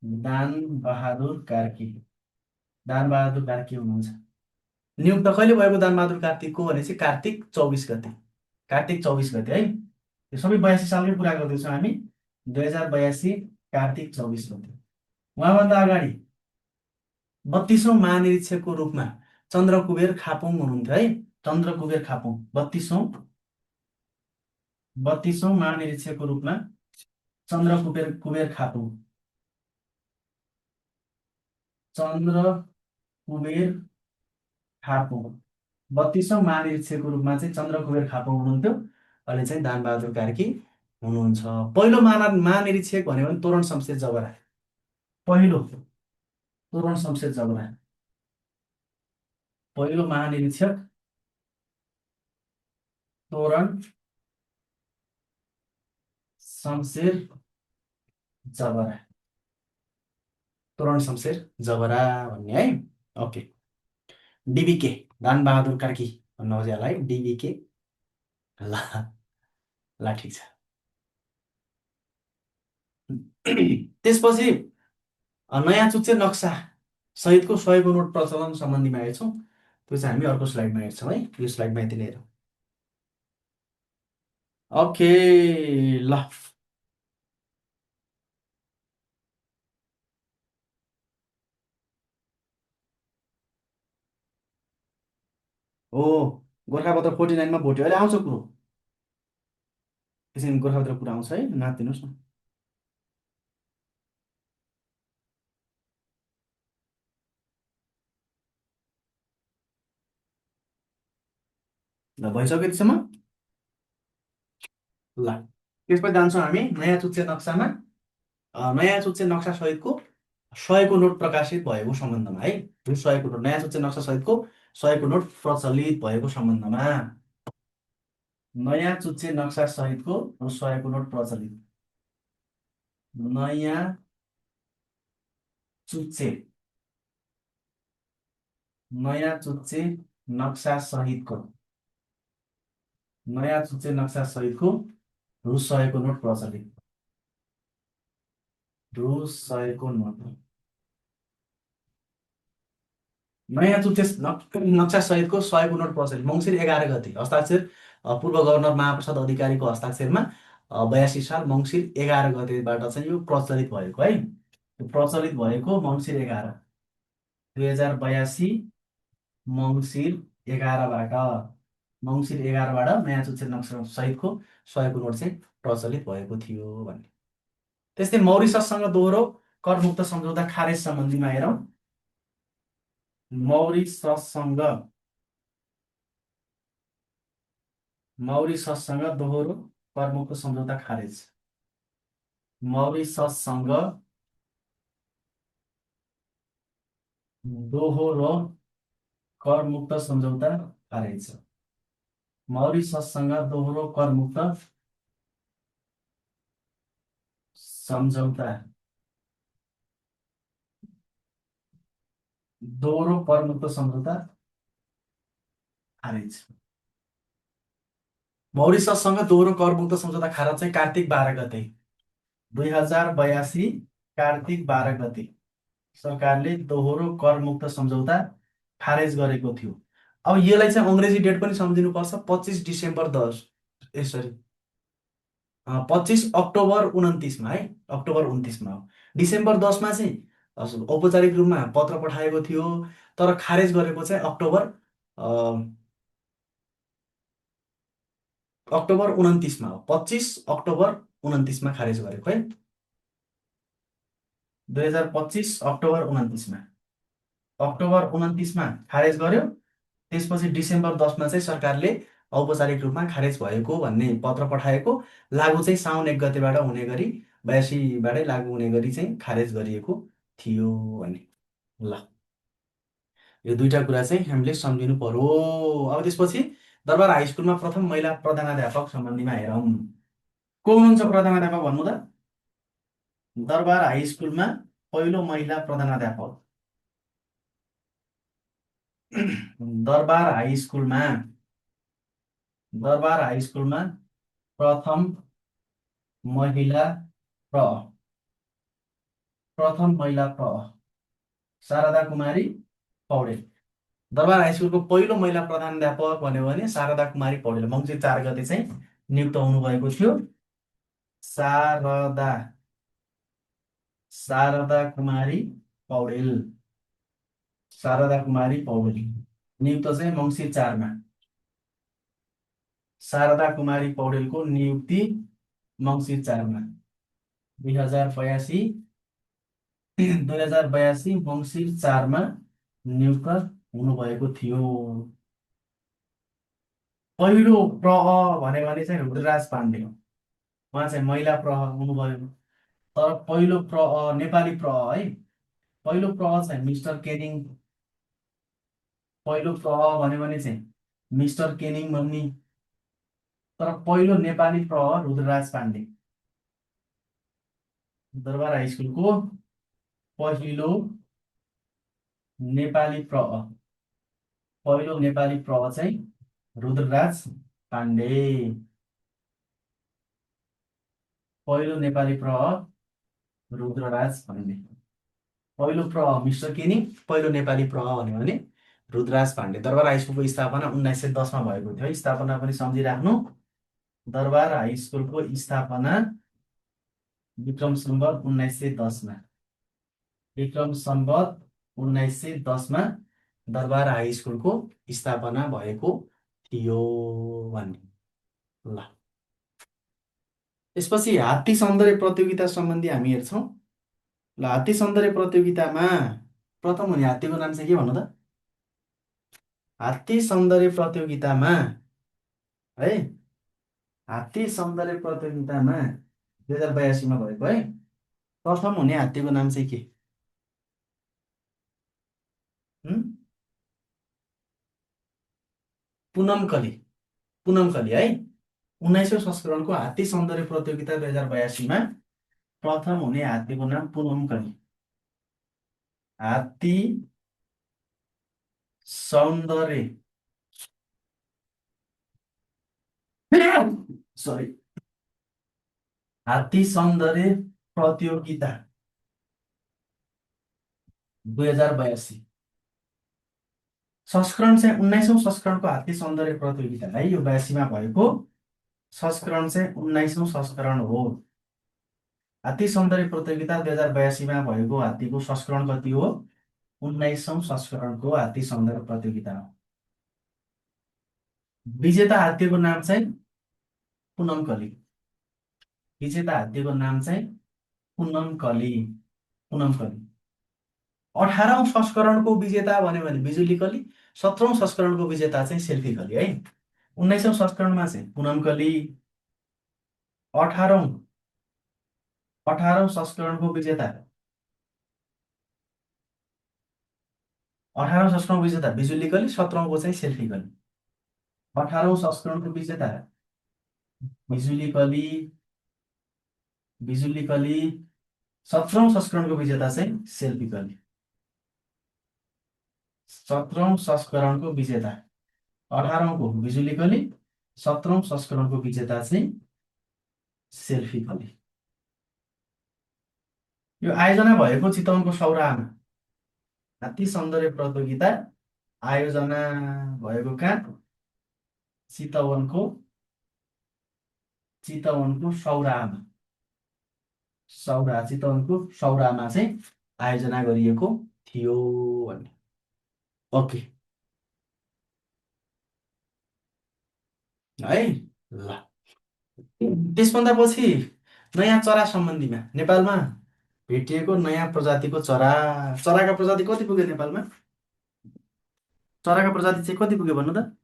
दानबहादुर कार्की दानबहादुर कार्की हुनुहुन्छ। नियुक्त कहिले भएको दानबहादुर कार्तिकको भनेपछि कार्तिक 24 गते है। यो सबै 82 सालमै पुरा गर्दैछौँ हामी। 2082 कार्तिक 24 गते। उहाँभन्दा अगाडि 32औँ महानिरीक्षकको रूपमा चन्द्रकुबेर खापुङ हुनुहुन्थ्यो है। चन्द्रकुबेर खापुङ 32औँ महानिरीक्षकको रूपमा चन्द्रकुबेर कुबेर खापुङ चन्द्र कुबेर खापुङ 32औँ महानिरीक्षकको रूपमा चाहिँ चन्द्रकुबेर खापुङ हुनुहुन्थ्यो। अहिले चाहिँ दानबहादुर कार्की हुनुहुन्छ। पहिलो महानिरीक्षक भन्यो भने तोरण शमशेर जबरा। पहिलो तोरण शमशेर जबरा पहिलो महानिरीक्षक तोरण शमशेर जबरा तोरण शमशेर जबरा भन्ने है। ओके, डिबिके दानबहादुर कार्की भन्नुहोस् यसलाई डिबिके। ल ल ठिक छ। त्यसपछि नयाँ चुच्चे नक्सा सहितको 100को नोट प्रचलन सम्बन्धीमा हेर्छौँ। त्यो चाहिँ हामी अर्को स्लाइडमा हेर्छौँ है। यो स्लाइडमा यति नै हेरौँ। ओके ल ओ गोर्खापत्र 49 मा भोट्यो। अहिले आउँछ कुरो, त्यसैले गोर्खापत्र कुरा आउँछ है, नाचिदिनुहोस् न। ल भइसक्यो त्यसम्म। ल त्यसपछि जान्छौँ हामी नयाँ चुच्चे नक्सामा। नयाँ चुच्चे नक्सा सहितको 100को नोट प्रकाशित भएको सम्बन्धमा है। 100को नोट नयाँ चुच्चे नक्सा सहितको 100को नोट प्रचलित भएको सम्बन्धमा। नयाँ चुच्चे नक्सा सहितको 100को नोट प्रचलित। नयाँ चुच्चे नयाँ चुच्चे नक्सा सहितको नयाँ चुच्चे नक्सा सहितको रु 100को नोट प्रचलित। रु 100को नोट नयाँ चुच्चे नक्सा सहितको 100को नोट प्रचलित मङ्सिर 11 गते हस्ताक्षर पूर्व गभर्नर महाप्रसाद अधिकारीको हस्ताक्षरमा 82 साल मङ्सिर 11 गतेबाट चाहिँ यो प्रचलित भएको है। यो प्रचलित भएको मङ्सिर 11 2082 मङ्सिर 11बाट नयाँ चुच्चे नक्सा सहितको 100को नोट चाहिँ प्रचलित भएको थियो भन्ने। त्यस्तै मौरिसससँग दोहोरो करमुक्त सम्झौता खारेज सम्बन्धीमा हेरौँ। मौरिसससँग दोहोरो करमुक्त सम्झौता खारेज। मौरिसससँग दोहोरो करमुक्त सम्झौता खारेज। मौरिसससँग दोहोरो करमुक्त सम्झौता दोहोरो करमुक्त सम्झौता खारेज। मौरिसससँग दोहोरो करमुक्त सम्झौता खारेज चाहिँ कार्तिक 12 गते 2082 कार्तिक 12 गते सरकारले दोहोरो करमुक्त सम्झौता खारेज गरेको थियो। अब यसलाई चाहिँ अङ्ग्रेजी डेट पनि सम्झिनुपर्छ, 25 डिसेम्बर 10 यसरी 25 अक्टोबर 29 है, अक्टोबर 29 हो। डिसेम्बर 10 चाहिँ औपचारिक रूपमा पत्र पठाएको थियो, तर खारेज गरेको चाहिँ अ, अक्टोबर 29 हो। 25 अक्टोबर 29 खारेज गरेको है, 2025 अक्टोबर 29 खारेज गर्यो। त्यसपछि डिसेम्बर 10 चाहिँ सरकारले औपचारिक रूपमा खारेज भएको भन्ने पत्र पठाएको, लागु चाहिँ साउन 1 गतेबाट हुने गरी, 82बाटै लागु हुने गरी चाहिँ खारेज गरिएको थियो भन्ने। ल, यो दुईटा कुरा चाहिँ हामीले सम्झिनु पर्यो। अब त्यसपछि दरबार हाई स्कुलमा प्रथम महिला प्रधानाध्यापक सम्बन्धीमा हेरौँ। को हुनुहुन्छ प्रधानाध्यापक भन्नु त? दरबार हाई स्कुलमा पहिलो महिला प्रधानाध्यापक। दरबार हाई स्कुलमा दरबार हाई स्कुलमा प्रथम महिला प्र प्रथम महिला शारदा कुमारी पौडेल। दरबार हाई स्कुलको पहिलो महिला प्रधानाध्यापक भन्यो भने शारदा कुमारी पौडेल मङ्सिर 4 गते चाहिँ नियुक्त हुनुभएको थियो। शारदा शारदा कुमारी पौडेल शारदा कुमारी पौडेल नियुक्त चाहिँ मङ्सिर 4मा। शारदा कुमारी पौडेलको नियुक्ति मङ्सिर 4मा, 2082 2082 मङ्सिर 4मा नियुक्त हुनुभएको थियो। पहिलो भन्यो भने चाहिँ रुद्रराज पाण्डे हो, उहाँ चाहिँ महिला हुनुभयो। तर पहिलो नेपाली है, पहिलो चाहिँ मिस्टर केनिङ। पहिलो भन्यो भने चाहिँ मिस्टर केनिङ भन्ने, तर पहिलो नेपाली रुद्रराज पाण्डे। दरबार हाई स्कुलको पहिलो नेपाली चाहिँ रुद्रराज पाण्डे। पहिलो नेपाली रुद्रराज पाण्डे। पहिलो मिस्टर केनिङ, पहिलो नेपाली भन्यो भने रुद्रराज पाण्डे। दरबार हाई स्कुलको स्थापना 1910मा भएको थियो। स्थापना पनि सम्झिराख्नु। दरबार हाई स्कुलको स्थापना विक्रम सम्वत 1910मा। विक्रम सम्वत 1910मा दरबार हाई स्कुलको स्थापना भएको थियो भन्ने। ल, त्यसपछि हात्ती सौन्दर्य प्रतियोगिता सम्बन्धी हामी हेर्छौँ। ल, हात्ती सौन्दर्य प्रतियोगितामा प्रथम हुने हात्तीको नाम चाहिँ के भन्नु त? हात्ती सौन्दर्य प्रतियोगितामा है, हात्ती सौन्दर्य प्रतियोगितामा 2082मा भएको है, प्रथम हुने हात्तीको नाम चाहिँ के? पुनमकली। पुनमकली है। 19औं संस्करणको हात्ती सौन्दर्य प्रतियोगिता 2082मा प्रथम हुने हात्तीको नाम पुनमकली। हात्ती सौन्दर्य सरी हात्ती सौन्दर्य प्रतियोगिता 2082 संस्करण चाहिँ 19औं संस्करणको हात्ती सौन्दर्य प्रतियोगिता है, यो 82मा भएको संस्करण चाहिँ 19औं संस्करण हो। हात्ती सौन्दर्य प्रतियोगिता 2082मा भएको हात्तीको संस्करण कति हो? 19औं संस्करणको हात्ती सौन्दर्य प्रतियोगिता हो। विजेता हात्तीको नाम चाहिँ पुनमकली। विजेता हात्तीको नाम चाहिँ पुनमकली। पुनमकली 18औं संस्करणको विजेता भन्यो भने बिजुली कली, 17औं संस्करणको विजेता चाहिँ सेल्फी कली है। 19औं संस्करणमा चाहिँ पुनमकली, 18औं 18औं संस्करणको विजेता 18औं संस्करणको विजेता बिजुली कली, 17औंको चाहिँ सेल्फी कली। 18औं संस्करणको विजेता बिजुली कली, 17औं संस्करणको विजेता चाहिँ सेल्फी कली। 17औं संस्करणको विजेता 18औंको बिजुली कली, 17औं संस्करणको विजेता चाहिँ सेल्फी कली। यो आयोजना भएको चितवनको सौराहामा। हात्ती सौन्दर्य प्रतियोगिता आयोजना भएको कहाँ? चितवनको चितवनको सौराहामा, चितवनको सौराहामा चाहिँ आयोजना गरिएको थियो भन्ने। ओके है ल। त्यसभन्दा पछि नयाँ चरा सम्बन्धीमा नेपालमा भेटिएको नयाँ प्रजातिको चरा, चराका प्रजाति कति पुग्यो नेपालमा? चराका प्रजाति चाहिँ कति पुग्यो भन्नु त?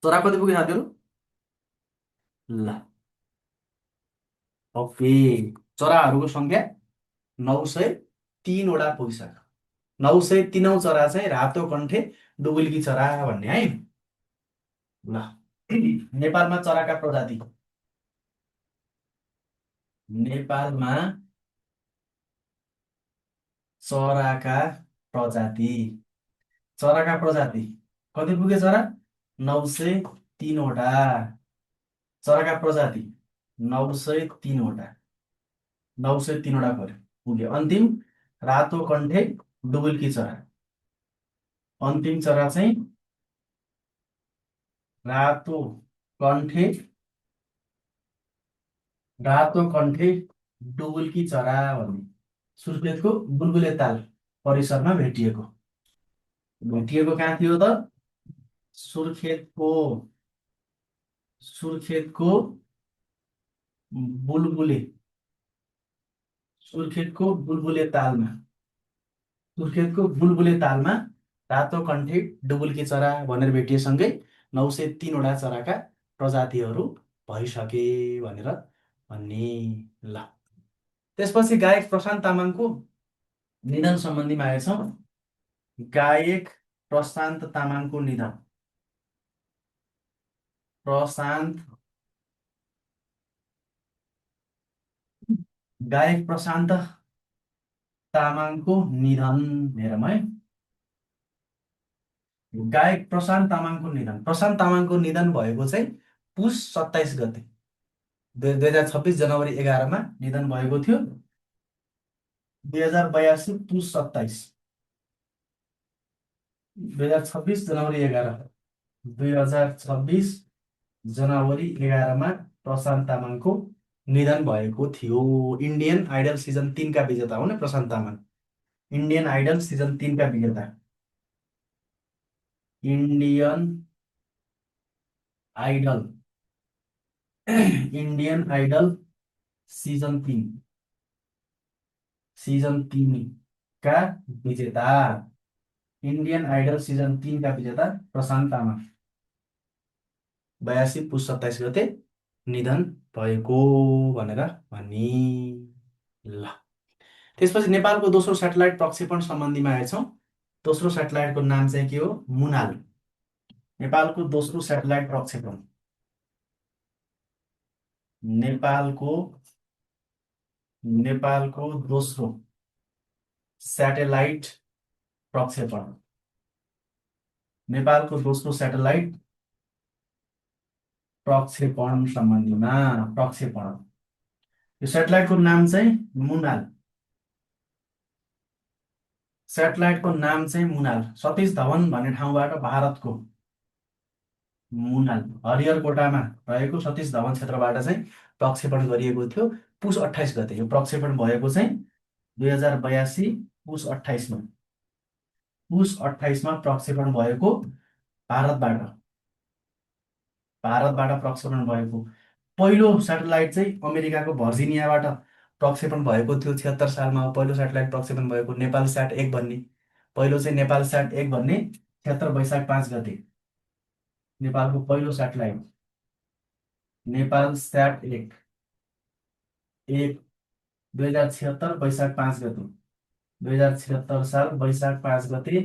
चरा कति पुग्यो साथीहरू? ल ओके, चराहरूको सङ्ख्या 903वटा पुगिसक्यो। 903औं चरा चाहिँ रातो कण्ठे डुबुल्की चरा भन्ने है। ल नेपालमा चराका प्रजाति, नेपालमा चराका प्रजाति, चराका प्रजाति कति पुगे चरा? 903वटा। चराका प्रजाति 903वटा, 903वटा पुग्यो। अन्तिम रातो कण्ठे डुबुल्की चरा, अन्तिम चरा चाहिँ रातो कण्ठे, रातो कण्ठे डुबुल्की चरा भन्ने सुर्खेतको बुलबुले ताल परिसरमा भेटिएको, भेटिएको कहाँ थियो त? सुर्खेतको, सुर्खेतको बुलबुले, सुर्खेतको बुलबुले तालमा, सुर्खेतको बुलबुले तालमा रातो कण्ठे डुबुल्की चरा भनेर भेटिएसँगै 903वटा चराका प्रजातिहरू भइसके भनेर भन्ने। ल त्यसपछि गायक प्रशान्त तामाङको निधन सम्बन्धीमा आएछौँ। गायक प्रशान्त तामाङको निधन, प्रशान्त, गायक प्रशान्त तामाङको निधन हेरौँ है। गायक प्रशान्त तामाङको निधन, प्रशान्त तामाङको निधन भएको चाहिँ पुस 27 गते, 2026 जनवरी 11मा निधन भएको थियो। 2082 पुस 27, 2026 जनवरी 11, 2026 जनवरी 11मा प्रशान्त तामाङको निधन भएको थियो। इन्डियन आइडल सिजन 3का विजेता हुन् Prashant Tamang, Indian idol season 3का विजेता, Indian idol, Indian idol season 3, season 3का विजेता, इन्डियन आइडल सिजन 3का विजेता प्रशान्त तामाङ 82 पुस 27 गते निधन भएको भनेर भनी। ल त्यसपछि नेपालको दोस्रो सेटेलाइट प्रक्षेपण सम्बन्धीमा आएछौँ। दोस्रो सेटेलाइटको नाम चाहिँ के हो? मुनाल। नेपालको दोस्रो सेटेलाइट प्रक्षेपण, नेपालको, नेपालको दोस्रो सेटेलाइट प्रक्षेपण, नेपालको दोस्रो सेटेलाइट प्रक्षेपण सम्बन्धीमा, प्रक्षेपण, यो सेटेलाइटको नाम चाहिँ मुनाल, सेटेलाइटको नाम चाहिँ मुनाल। सतीश धवन भन्ने ठाउँबाट भारतको मुनाल हरिहरकोटामा रहेको सतीश धवन क्षेत्रबाट चाहिँ प्रक्षेपण गरिएको थियो पुस 28 गते। यो प्रक्षेपण भएको चाहिँ 2082 पुस 28मा, पुस 28मा प्रक्षेपण भएको भारतबाट, भारतबाट प्रक्षेपण भएको। पहिलो सेटेलाइट चाहिँ अमेरिकाको भर्जिनियाबाट प्रक्षेपण भएको थियो 76 सालमा। पहिलो सेटेलाइट प्रक्षेपण भएको नेपाल स्याट 1 भन्ने, पहिलो चाहिँ नेपाल स्याट 1 भन्ने 76 वैशाख 5 गते नेपालको पहिलो सेटेलाइट नेपाल स्याट 1, 2076 वैशाख 5 गते, 2076 साल वैशाख 5 गते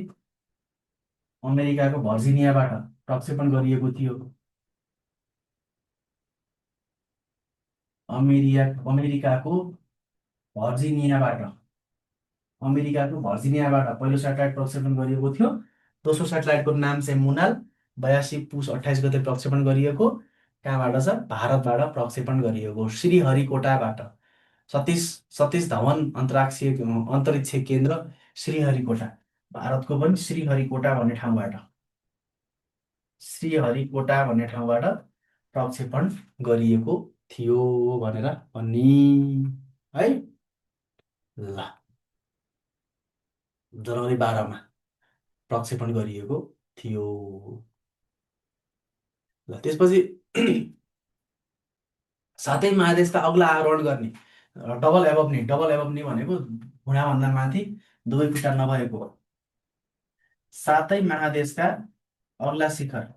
अमेरिकाको भर्जिनियाबाट प्रक्षेपण गरिएको थियो। अमेरिकाको भर्जिनियाबाट पहिलो सेटेलाइट प्रक्षेपण गरिएको थियो। दोस्रो सेटेलाइटको नाम चाहिँ मुनाल, 82 पुस 28 गते प्रक्षेपण गरिएको। कहाँबाट छ? भारतबाट प्रक्षेपण गरिएको, श्रीहरिकोटाबाट। सतीश सतीश धवन अन्तरिक्ष केन्द्र श्रीहरिकोटा, भारतको पनि श्रीहरिकोटा भन्ने ठाउँबाट प्रक्षेपण गरिएको थियो भनेर भनी है। ल, जनवरी 12मा प्रक्षेपण गरिएको थियो। ल, त्यसपछि सातै महादेशका अग्ला आरोहण गर्ने, डबल एबोभ नी भनेको घुँडाभन्दा माथि दुवै खुट्टा नभएको हो। सातै महादेशका अग्ला शिखर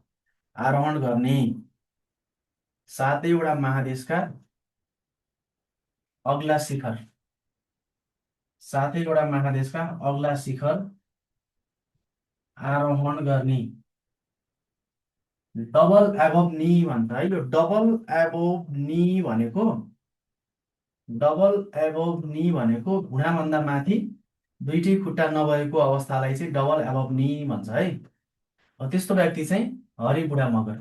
आरोहण गर्ने, सातैवटा महादेशका अग्ला शिखर आरोहण गर्ने डबल एबोभ नी भन्छ है। यो डबल एबोभ नी भनेको घुँडाभन्दा माथि दुईटै खुट्टा नभएको अवस्थालाई चाहिँ डबल एबोभ नी भन्छ है। त्यस्तो व्यक्ति चाहिँ हरि बुढा मगर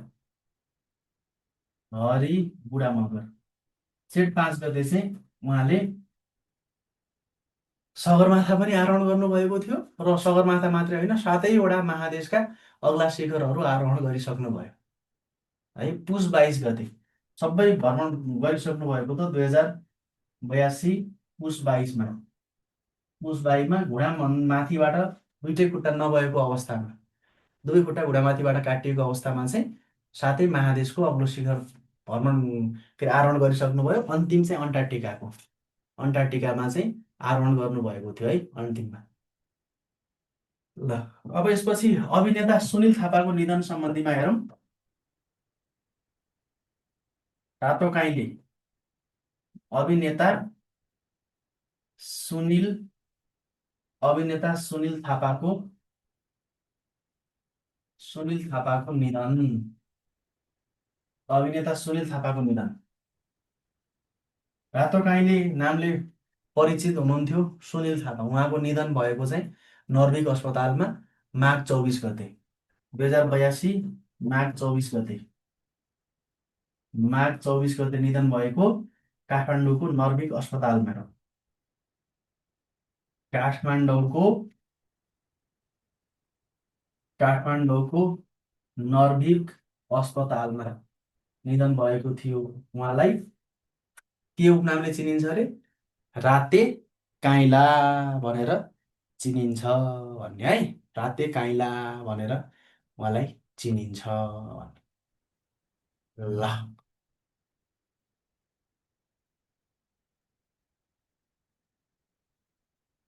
जेठ 5 गते चाहिँ उहाँले सगरमाथा पनि आरोहण गर्नुभएको थियो र सगरमाथा मात्रै होइन, सातैवटा महादेशका अग्ला शिखरहरू आरोहण गरिसक्नुभयो है। पुस 22 गते सबै भ्रमण गरिसक्नु भएको त 2082 पुस 22मा घुँडा माथिबाट दुईटै खुट्टा नभएको अवस्थामा, दुवै खुट्टा घुँडा माथिबाट काटिएको अवस्थामा चाहिँ सातै महादेशको अग्लो शिखर भ्रमण के आरोहण गरिसक्नुभयो। अन्तिम चाहिँ अन्टार्क्टिकामा चाहिँ आरोहण गर्नुभएको थियो है अन्तिममा। ल, अब यसपछि अभिनेता सुनिल थापाको निधन सम्बन्धीमा हेरौँ। रातो काइँले अभिनेता सुनिल थापाको निधन। रातो काइँले नामले परिचित हुनुहुन्थ्यो सुनिल थापा। उहाँको निधन भएको चाहिँ नर्भिक अस्पतालमा माघ 24 गते 2082 माघ 24 गते निधन भएको काठमाडौँको नर्भिक अस्पतालमा। काठमाडौँको नर्भिक अस्पतालमा निधन भएको थियो। उहाँलाई के उपनामले चिनिन्छ अरे? राते काइँला भनेर चिनिन्छ भन्ने है। राते काइँला भनेर उहाँलाई चिनिन्छ। ल,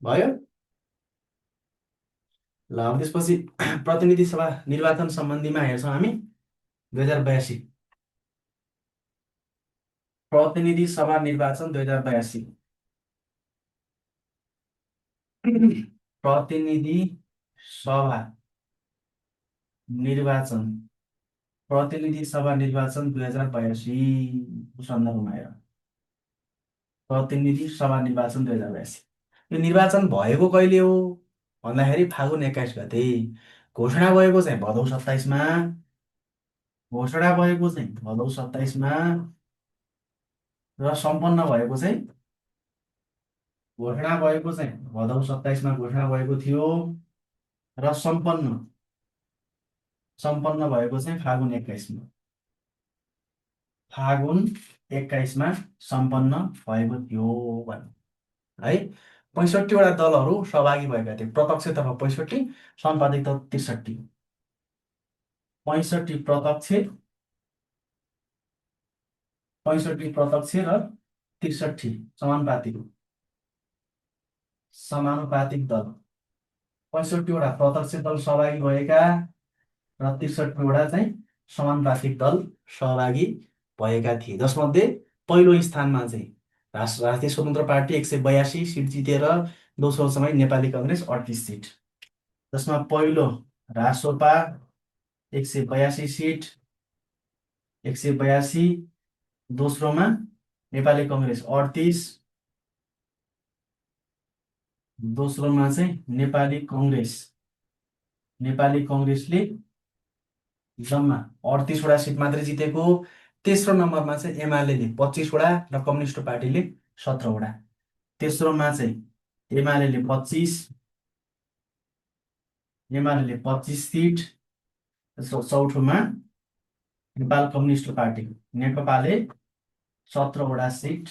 भयो। ल, अब त्यसपछि प्रतिनिधि सभा निर्वाचन सम्बन्धीमा हेर्छौँ हामी। 2082 प्रतिनिधि सभा निर्वाचन 2082। प्रतिनिधि सभा निर्वाचन 2082 सन्दर्भमा हेर। प्रतिनिधि सभा निर्वाचन 2082 यो निर्वाचन भएको कहिले हो भन्दाखेरि फागुन 21 गते। घोषणा भएको चाहिँ भदौ 27मा। र सम्पन्न भएको चाहिँ भदौ 27मा घोषणा भएको थियो र सम्पन्न भएको चाहिँ फागुन 21मा सम्पन्न भएको थियो है। 65वटा दलहरू सहभागी भएका थिए। प्रत्यक्षतर्फ 65, सन्पादिक 63। 65 प्रत्यक्ष र 63 समानुपातिक दल। 65वटा प्रत्यक्ष दल सहभागी भएका र 63वटा चाहिँ समानुपातिक दल सहभागी भएका थिए, जसमध्ये पहिलो स्थानमा चाहिँ राष्ट्रिय स्वतन्त्र पार्टी 182 सिट जितेर दोस्रो समय नेपाली काङ्ग्रेस 38 सिट, जसमा पहिलो रासोपा 182 सिट, 182। दोस्रोमा नेपाली कङ्ग्रेस 38। दोस्रोमा चाहिँ नेपाली कङ्ग्रेसले जम्मा 38वटा सिट मात्रै जितेको। तेस्रो नम्बरमा चाहिँ एमाले 25वटा र कम्युनिस्ट पार्टीले 17वटा। तेस्रोमा चाहिँ एमाले 25 सिट। चौथोमा नेपाल कम्युनिस्ट पार्टी नेकपाले 17वटा सिट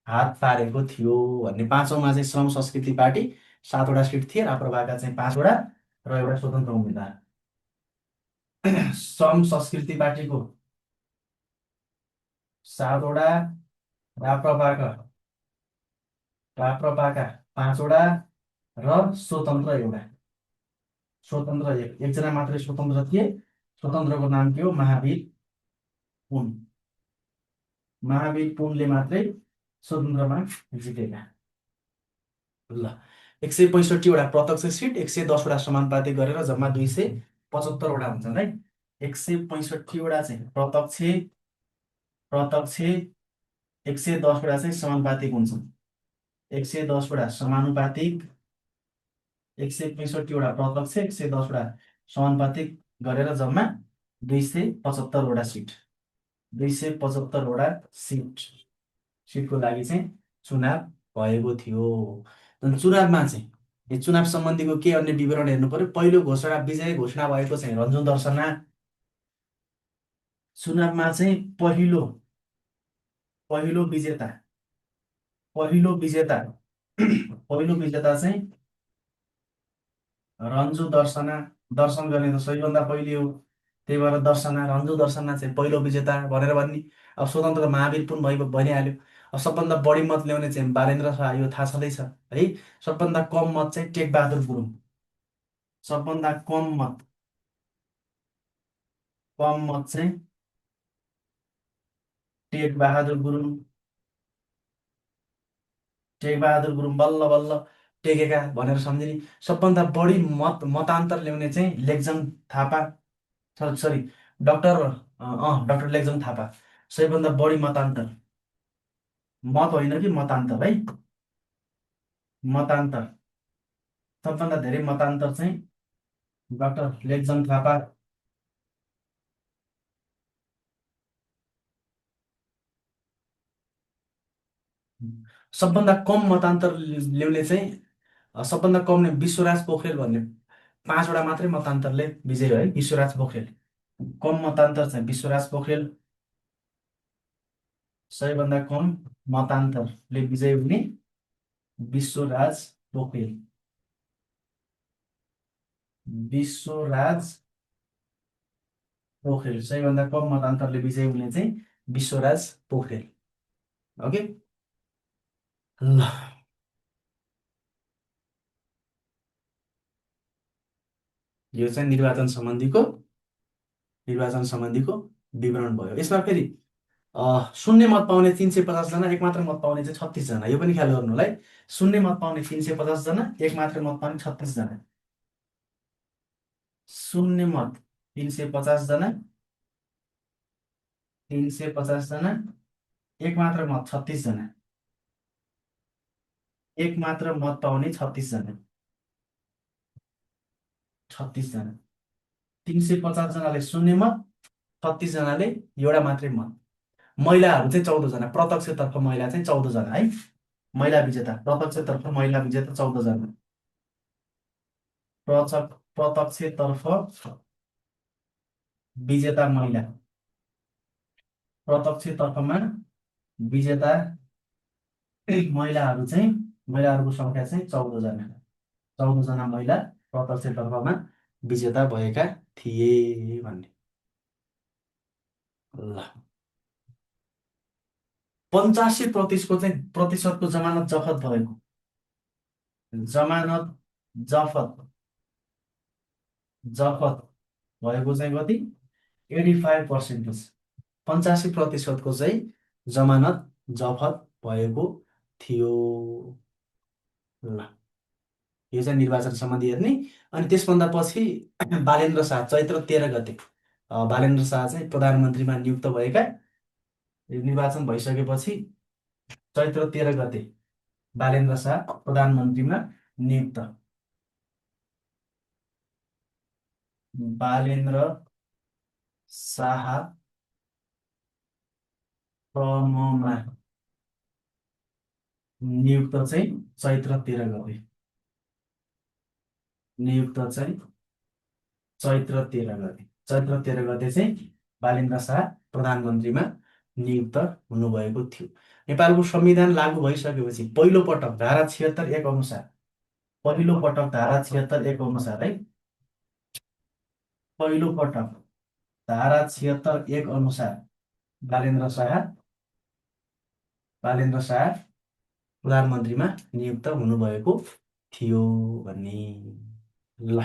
हात पारेको थियो भन्ने। पाँचौँमा चाहिँ श्रम संस्कृति पार्टी 7वटा सिट थिए, राप्रपाका चाहिँ 5वटा र एउटा स्वतन्त्र उम्मेद्वार। श्रम संस्कृति पार्टीको 7वटा, राप्रपाका 5वटा र स्वतन्त्र एकजना मात्रै स्वतन्त्र थिए। स्वतन्त्रको नाम के हो? पुन महावीर पुनले मात्रै स्वतन्त्रमा जितेका। ल 165वटा प्रत्यक्ष सिट, 110वटा समानुपातिक गरेर जम्मा 275वटा हुन्छन् है। 165वटा चाहिँ प्रत्यक्ष 110वटा चाहिँ समानुपातिक हुन्छन्। 110वटा समानुपातिक, 165वटा प्रत्यक्ष, 110वटा समानुपातिक गरेर जम्मा 275वटा सिट। 275वटा सिटको लागि चाहिँ चुनाव भएको थियो। चुनावमा चाहिँ यो चुनाव सम्बन्धीको के अन्य विवरण हेर्नु पर्यो। पहिलो विजय घोषणा भएको चाहिँ रन्जु दर्शना। चुनावमा चाहिँ पहिलो विजेता चाहिँ रन्जु दर्शना। दर्शन गर्ने त सबैभन्दा पहिले हो, त्यही भएर रन्जु दर्शना चाहिँ पहिलो विजेता भनेर भन्ने। अब स्वतन्त्र त महावीर पुन भनिहाल्यो। अब सबभन्दा बढी मत ल्याउने चाहिँ बालेन्द्र शाह, यो थाहा छँदैछ है। सबभन्दा कम मत चाहिँ टेकबहादुर गुरुङ। सबभन्दा कम मत चाहिँ टेकबहादुर गुरुङ बल्ल बल्ल टेकेका भनेर सम्झिने। सबभन्दा बढी मतान्तर ल्याउने चाहिँ लेक्जङ थापा, सरी डाक्टर लेक्जङ थापा। सबैभन्दा बढी मतान्तर, मत होइन कि मतान्तर है, मतान्तर। सबभन्दा धेरै मतान्तर चाहिँ डाक्टर लेक्जङ थापा। सबभन्दा कम मतान्तर ल्याउने चाहिँ सबभन्दा कम नै विश्वराज पोखरेल भन्ने 5वटा मात्रै मतान्तरले विजय भयो है। विश्वराज पोखरेल कम मतान्तर चाहिँ विश्वराज पोखरेल। सबैभन्दा कम मतान्तरले विजय हुने विश्वराज पोखरेल। सबैभन्दा कम मतान्तरले विजय हुने चाहिँ विश्वराज पोखरेल। ओके ल, यो चाहिँ निर्वाचन सम्बन्धीको विवरण भयो। यसमा फेरि शून्य मत पाउने 350जना, एक मात्र मत पाउने चाहिँ 36जना। यो पनि ख्याल गर्नु होला है। शून्य मत पाउने 350जना, एक मात्र मत पाउने 36जना। शून्य मत 350जना, 350जना, एक मात्र मत 36जना। एक मात्र मत पाउने 36जना। 36जना। 350जनाले शून्य मत, 36जनाले एउटा मात्रै मत। महिलाहरू चाहिँ 14जना। प्रत्यक्षतर्फ महिला चाहिँ 14जना है। महिला विजेता, प्रत्यक्षतर्फ महिला विजेता 14जना। प्रत्यक्षतर्फ विजेता महिला, प्रत्यक्षतर्फमा विजेता महिलाहरूको सङ्ख्या चाहिँ 14जना। 14जना महिला प्रत्यक्षतर्फमा विजेता भएका थिए भन्ने। ल 85% जमानत जफत भएको, जफत भएको चाहिँ कति? 85%। 85%को चाहिँ जमानत जफत भएको थियो। ल यो चाहिँ निर्वाचन सम्बन्धी हेर्ने। अनि त्यसभन्दा पछि बालेन्द्र शाह चैत्र 13 गते बालेन्द्र शाह चाहिँ प्रधानमन्त्रीमा नियुक्त भएका। यो निर्वाचन भइसकेपछि चैत्र 13 गते बालेन्द्र शाह प्रधानमन्त्रीमा नियुक्त। बालेन्द्र शाह प्रमुखमा नियुक्त चाहिँ चैत्र 13 गते। नियुक्त चाहिँ चैत्र 13 गते चाहिँ बालेन्द्र शाह प्रधानमन्त्रीमा नियुक्त हुनुभएको थियो। नेपालको संविधान लागू भइसकेपछि पहिलो पटक धारा 76(1) अनुसार है, पहिलो पटक धारा 76(1) अनुसार बालेन्द्र शाह प्रधानमन्त्रीमा नियुक्त हुनुभएको थियो भन्ने। ल,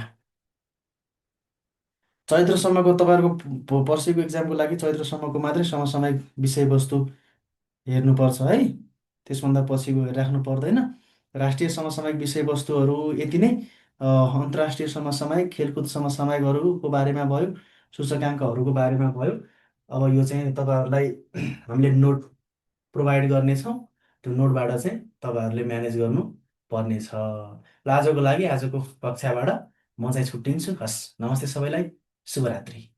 चैत्रसम्मको तपाईँहरूको पर्सिको इक्जामको लागि चैत्रसम्मको मात्रै समसामयिक विषयवस्तु हेर्नुपर्छ है। त्यसभन्दा पछिको राख्नु पर्दैन। राष्ट्रिय समसामयिक विषयवस्तुहरू यति नै। अन्तर्राष्ट्रिय समसामयिक, खेलकुद समसामयिकहरूको बारेमा भयो, सूचकाङ्कहरूको बारेमा भयो। अब यो चाहिँ तपाईँहरूलाई हामीले नोट प्रोभाइड गर्नेछौँ। त्यो नोटबाट चाहिँ तपाईँहरूले म्यानेज गर्नु पर्नेछ। ल, आजको लागि आजको कक्षाबाट म चाहिँ छुट्टिन्छु। हस्, नमस्ते सबैलाई, शुभरात्रि।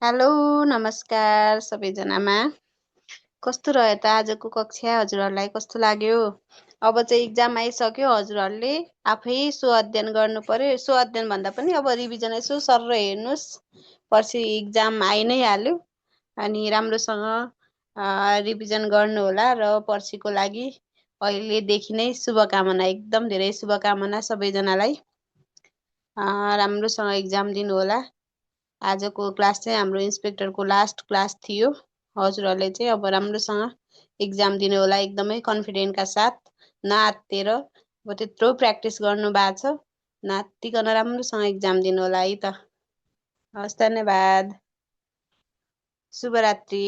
हेलो, नमस्कार सबैजनामा। कस्तो रह्यो त आजको कक्षा? हजुरहरूलाई कस्तो लाग्यो? अब चाहिँ इक्जाम आइसक्यो, हजुरहरूले आफै अध्ययन गर्नु पर्यो। अध्ययन भन्दा पनि अब रिभिजन यसो सर हेर्नुहोस्। पर्सि इक्जाम आइ नै हाल्यो, अनि राम्रोसँग रिभिजन गर्नु होला। र पर्सिको लागि अहिलेदेखि नै शुभकामना, एकदम धेरै शुभकामना सबैजनालाई। राम्रोसँग इक्जाम दिनु होला। आजको क्लास चाहिँ हाम्रो इन्सपेक्टरको लास्ट क्लास थियो। हजुरहरूले चाहिँ अब राम्रोसँग इक्जाम दिनु होला, एकदमै कन्फिडेन्टका साथ, नआत्तिएर। अब त्यत्रो प्र्याक्टिस गर्नु भएको छ, नआत्तिकन राम्रोसँग इक्जाम दिनु होला है त। हस्, धन्यवाद, शुभरात्रि।